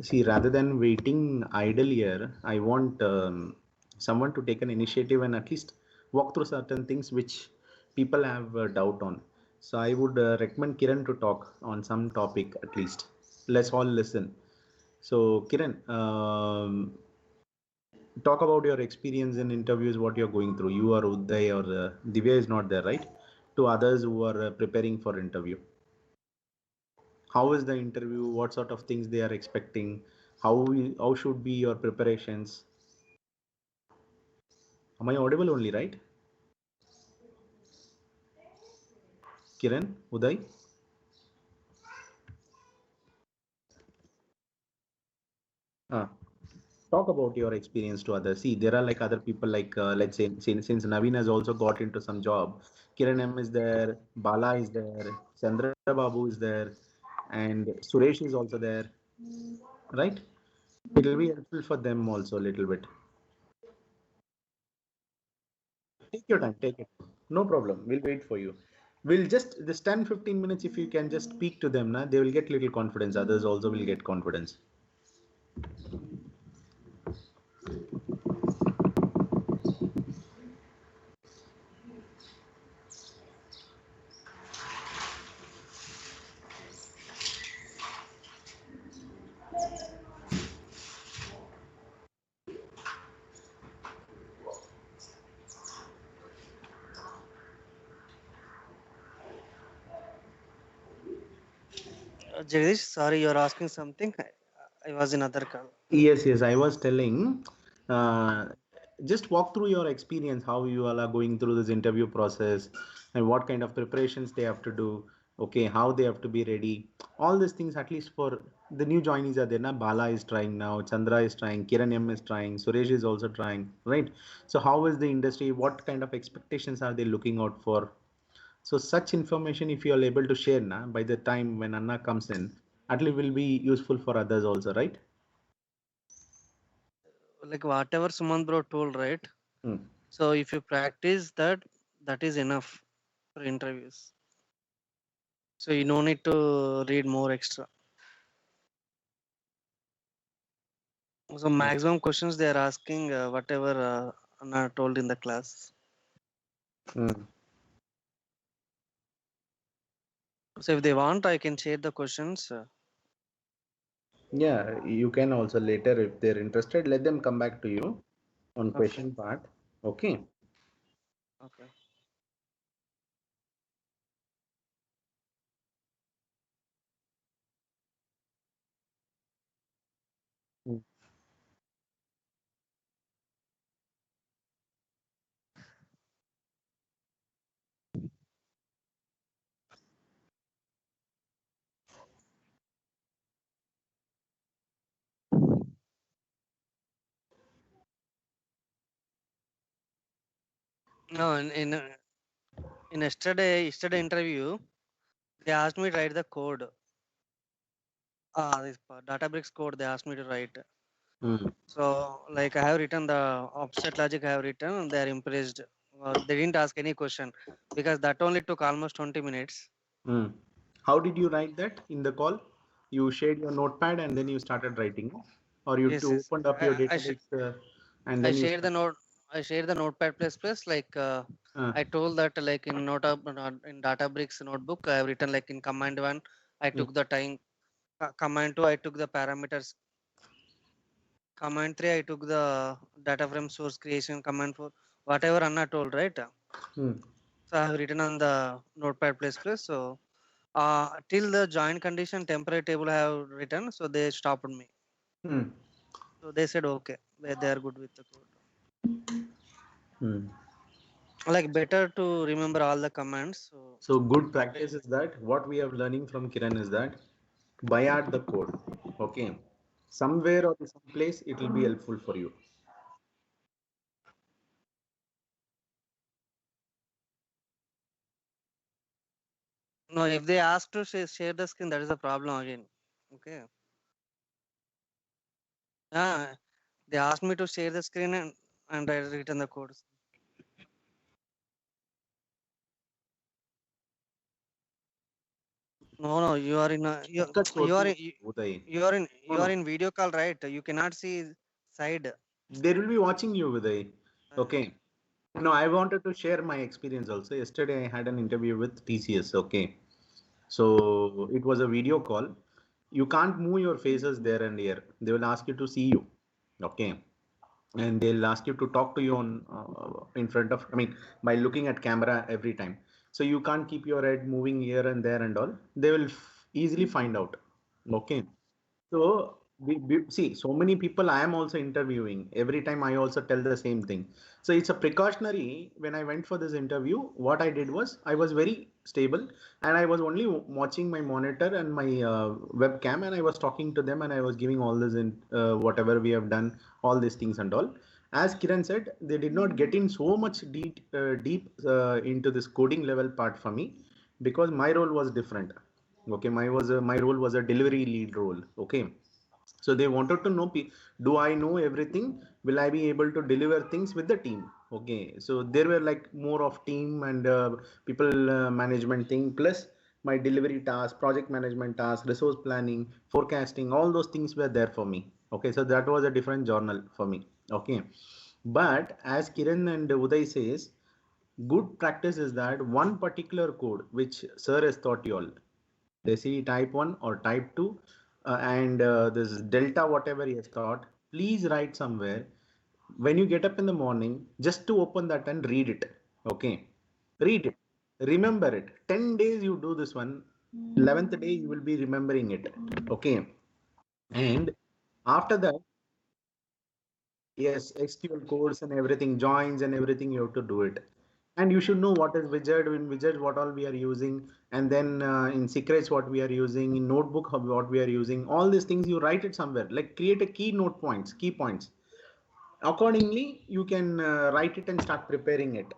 See, rather than waiting idle here, I want someone to take an initiative and at least walk through certain things which people have doubt on. So I would recommend Kiran to talk on some topic at least. Let's all listen. So Kiran, talk about your experience in interviews, what you're going through. You or Uday or Divya is not there, right? To others who are preparing for interview. How is the interview? What sort of things they are expecting? How should be your preparations? Am I audible only, right? Kiran, Uday? Uh, Talk about your experience to others. See, there are like other people like let's say since Naveen has also got into some job, Kiran M is there, Bala is there, Chandra Babu is there, and Suresh is also there, right? It will be helpful for them also a little bit. Take your time, take it. No problem. We'll wait for you. We'll just this 10-15 minutes if you can just speak to them, na, they will get little confidence. Others also will get confidence. Jagdish, sorry, you're asking something. I was in other call. Yes, I was telling, uh, just walk through your experience, how you all are going through this interview process and what kind of preparations they have to do, okay, how they have to be ready. All these things, at least for the new joinees are there. Na? Bala is trying now, Chandra is trying, Kiran M is trying, Suresh is also trying, right? So how is the industry? What kind of expectations are they looking out for? So such information, if you are able to share na, by the time when Anna comes in, at least will be useful for others also, right? Like whatever Suman bro told, right? Hmm. So if you practice that, that is enough for interviews. So you no need to read more extra. So maximum questions they are asking, whatever Anna told in the class. Hmm. So if they want, I can share the questions. Yeah, you can also later, if they're interested, let them come back to you on Okay, question part. Okay. okay. Mm. No, in yesterday interview, they asked me to write the code. This Databricks code they asked me to write. Hmm. So like I have written the offset logic I have written, they are impressed. They didn't ask any question because that only took almost 20 minutes. Hmm. How did you write that in the call? You shared your notepad and then you started writing, or you Yes, yes. opened up your database and I then you share the started. note. I share the notepad plus plus like Uh, I told that like in in Databricks notebook I have written like in command one I hmm. took the time. Command two I took the parameters. Command three I took the data frame source creation. Command four whatever Anna told, right. Hmm. So I have written on the notepad plus plus. So till the join condition temporary table I have written. So they stopped me. Hmm. So they said okay, they are good with the code. Hmm. Like better to remember all the commands. So So good they, practice is that what we are learning from Kiran is that buy out the code. Okay. Somewhere or some place it will be helpful for you. no, if they ask to share the screen, that is a problem again. Okay. Yeah, they asked me to share the screen and I written the code. No, no, you are in a Shortcuts you are working, in, Uday. you No, are no. in video call, right? You cannot see side. They will be watching you, Uday. Uh, Okay. No, I wanted to share my experience also. Yesterday I had an interview with TCS. Okay. So it was a video call. You can't move your faces there and here. They will ask you to see you. Okay. And they'll ask you to talk to you on in front of, I mean, by looking at camera every time. So you can't keep your head moving here and there and all. They will easily find out. Okay. So see, so many people I am also interviewing. Every time I also tell the same thing. So it's a precautionary. When I went for this interview, what I did was I was very stable and I was only watching my monitor and my webcam, and I was talking to them and I was giving all this in whatever we have done, all these things and all. As Kiran said, they did not get in so much deep into this coding level part for me because my role was different. Okay, my role was a delivery lead role. Okay, so they wanted to know, do I know everything? Will I be able to deliver things with the team? Okay, so there were like more of team and people management thing, plus my delivery task, project management task, resource planning, forecasting, all those things were there for me. Okay, so that was a different journal for me. Okay, but as Kiran and Uday says, good practice is that one particular code which sir has taught you all, desi type 1 or type 2, and this delta whatever he has taught, please write somewhere when you get up in the morning, just to open that and read it. Okay, read it, remember it. 10 days you do this one, 11th day you will be remembering it. Okay, and after that, yes, SQL codes and everything, joins and everything, you have to do it. And you should know what is wizard, in wizard what all we are using, and then in secrets what we are using, in notebook what we are using. All these things you write it somewhere, like create a key note points, key points. Accordingly, you can write it and start preparing it.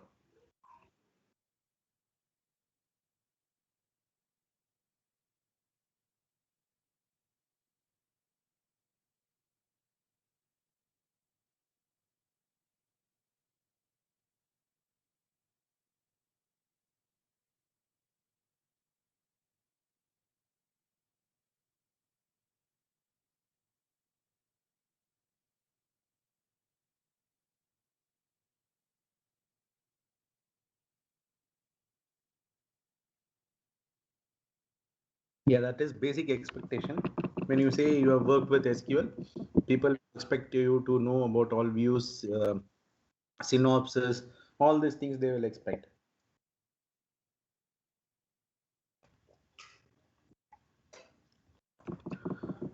Yeah, that is basic expectation. When you say you have worked with SQL, people expect you to know about all views, synopsis, all these things they will expect.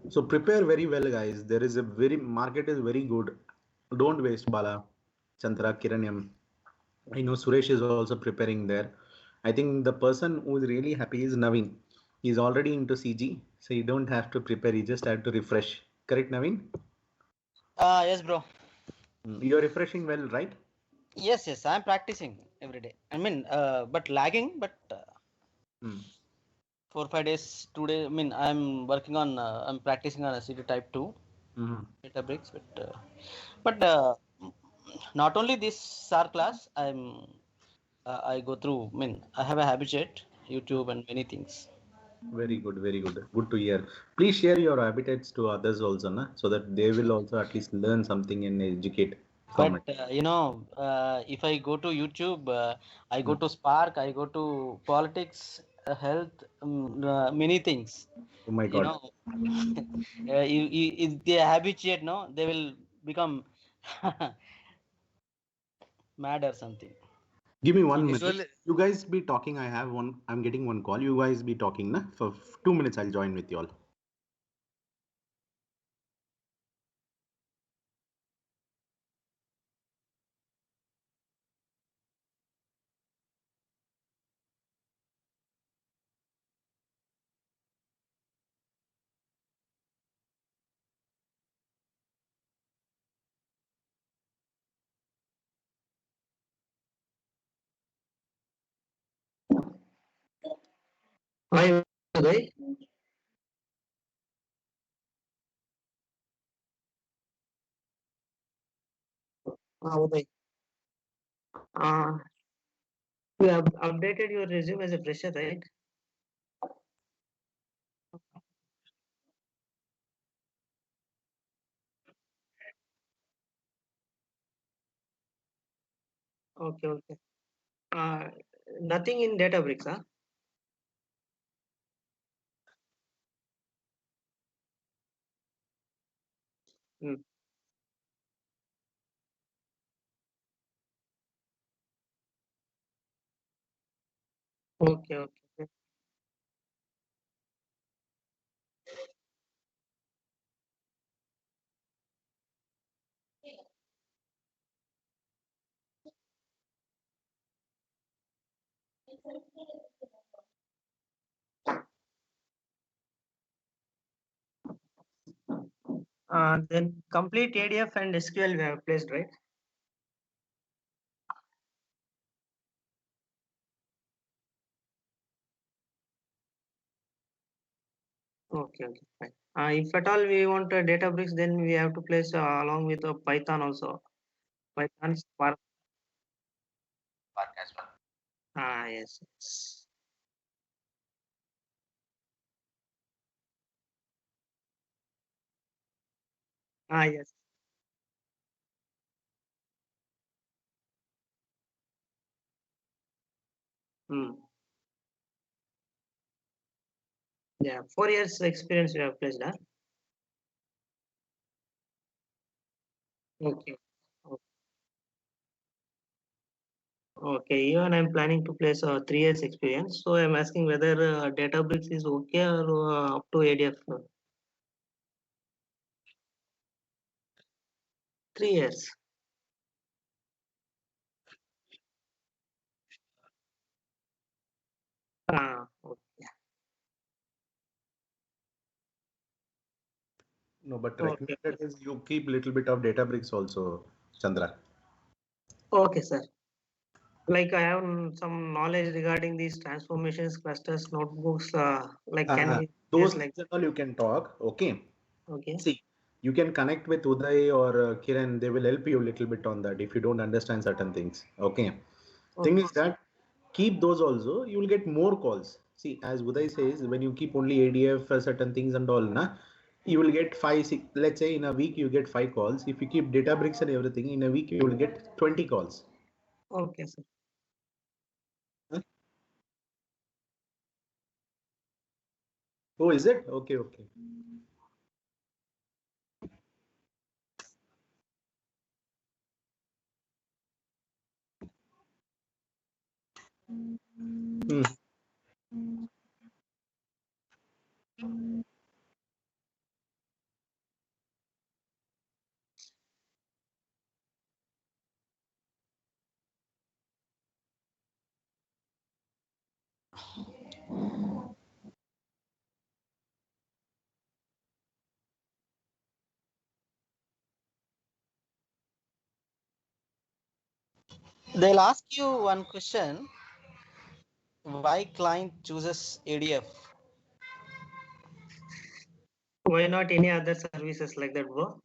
So prepare very well, guys. There is a very market is very good. Don't waste Bala, Chandra, Kiranyam. I know Suresh is also preparing there. I think the person who is really happy is Naveen. He's already into CG, so you don't have to prepare. You just have to refresh. Correct, Naveen? Yes, bro. You're refreshing well, right? Yes, I'm practicing every day. I mean, but lagging, but Hmm. 4 5 days, 2 days. I mean, I'm practicing on a CD Type 2 Mm-hmm. Databricks, but not only this SAR class, I go through. I mean, I have a habitat, YouTube, and many things. Very good, very good. Good to hear. Please share your habitats to others also, na? So that they will also at least learn something and educate from But it. if I go to YouTube, I go Hmm. to Spark, I go to politics, health, many things. Oh my You God. know, if they habituate, no, they will become mad or something. Give me 1 minute. Usually, You guys be talking. I have one. I'm getting one call. You guys be talking, na? For 2 minutes, I'll join with you all. Hi, Uday. Uday. Uh, you have updated your resume as a fresher, right? Okay. Uh, Nothing in Databricks, huh? Hmm. Okay. Then complete ADF and SQL we have placed, right? Okay, fine. If at all we want Databricks, then we have to place along with Python also. Python Spark. Yes. Yes. Hmm. Yeah, 4 years experience we have placed, huh? Okay. Okay, even I'm planning to place a 3 years experience. So I'm asking whether Databricks is okay or up to ADF. 3 years. Okay. No, but Okay, recommended is you keep little bit of Databricks also, Chandra. okay, sir. Like I have some knowledge regarding these transformations, clusters, notebooks. Like can we Those just things like and all you can talk. Okay. okay, See, you can connect with Uday or Kiran. They will help you a little bit on that if you don't understand certain things. Okay. Thing okay, is that keep those also. You will get more calls. See, as Uday says, when you keep only ADF certain things and all, na, you will get five, six. Let's say in a week you get 5 calls. If you keep Databricks and everything, in a week you will get 20 calls. okay, sir. Huh? Oh, is it? Okay, okay. Hmm. They'll ask you one question: why client chooses ADF? Why not any other services like that, bro?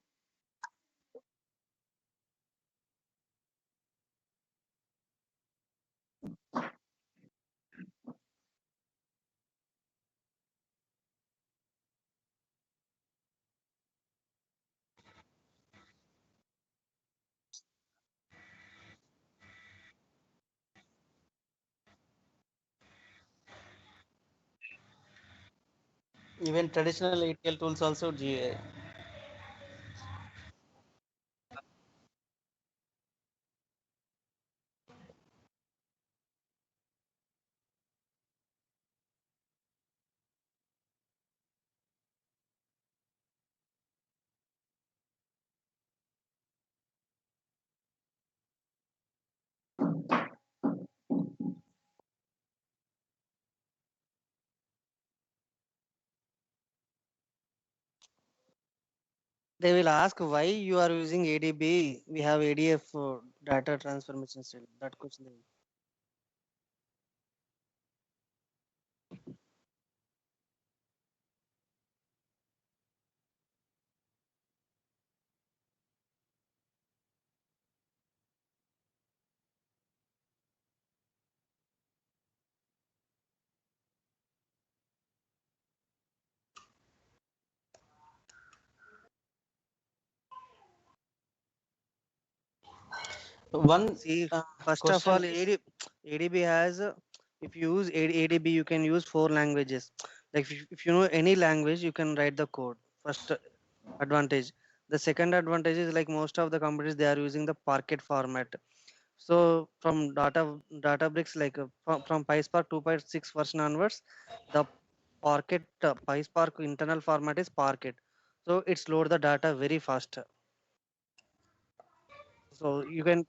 Even traditional ETL tools also They will ask why you are using ADB. We have ADF data transformation still. That question. one See, first of question all, is ADB has, if you use ADB, you can use 4 languages. Like if you know any language, you can write the code. First advantage. The second advantage is like most of the companies, they are using the Parquet format. So from Databricks, like from PySpark 2.6 version onwards, the Parquet PySpark internal format is Parquet. So it's load the data very fast. So you can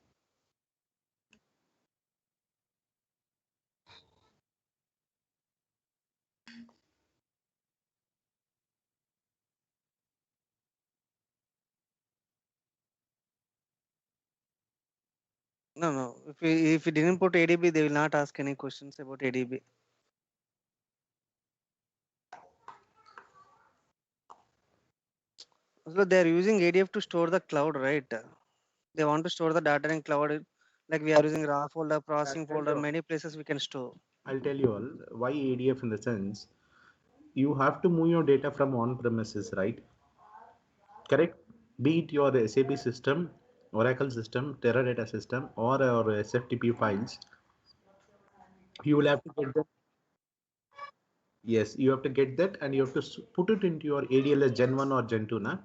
no. If you didn't put ADB, they will not ask any questions about ADB. So they are using ADF to store the cloud, right? They want to store the data in cloud. Like we are using raw folder, I'll processing tell folder, you. many places we can store. I'll tell you all why ADF in the sense you have to move your data from on premises, right? Correct? Be it your SAP system, Oracle system, Teradata system, or your SFTP files, you will have to get that. Yes, you have to get that and you have to put it into your ADLS Gen 1 or Gen 2. Na?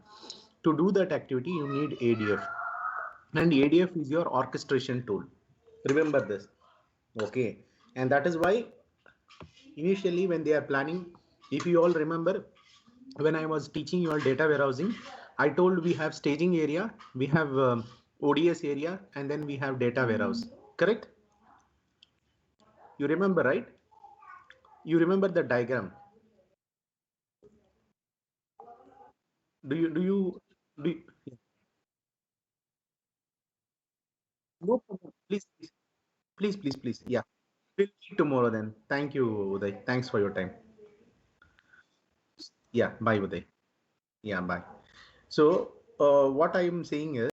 To do that activity, you need ADF. And ADF is your orchestration tool. Remember this. Okay. And that is why initially when they are planning, if you all remember, when I was teaching you all data warehousing, I told we have staging area, we have ODS area, and then we have data warehouse. Correct? You remember, right? You remember the diagram. Do you no problem. Please. Yeah. We'll meet tomorrow then. Thank you, Uday. Thanks for your time. Yeah, bye, Uday. Yeah, bye. So what I am saying is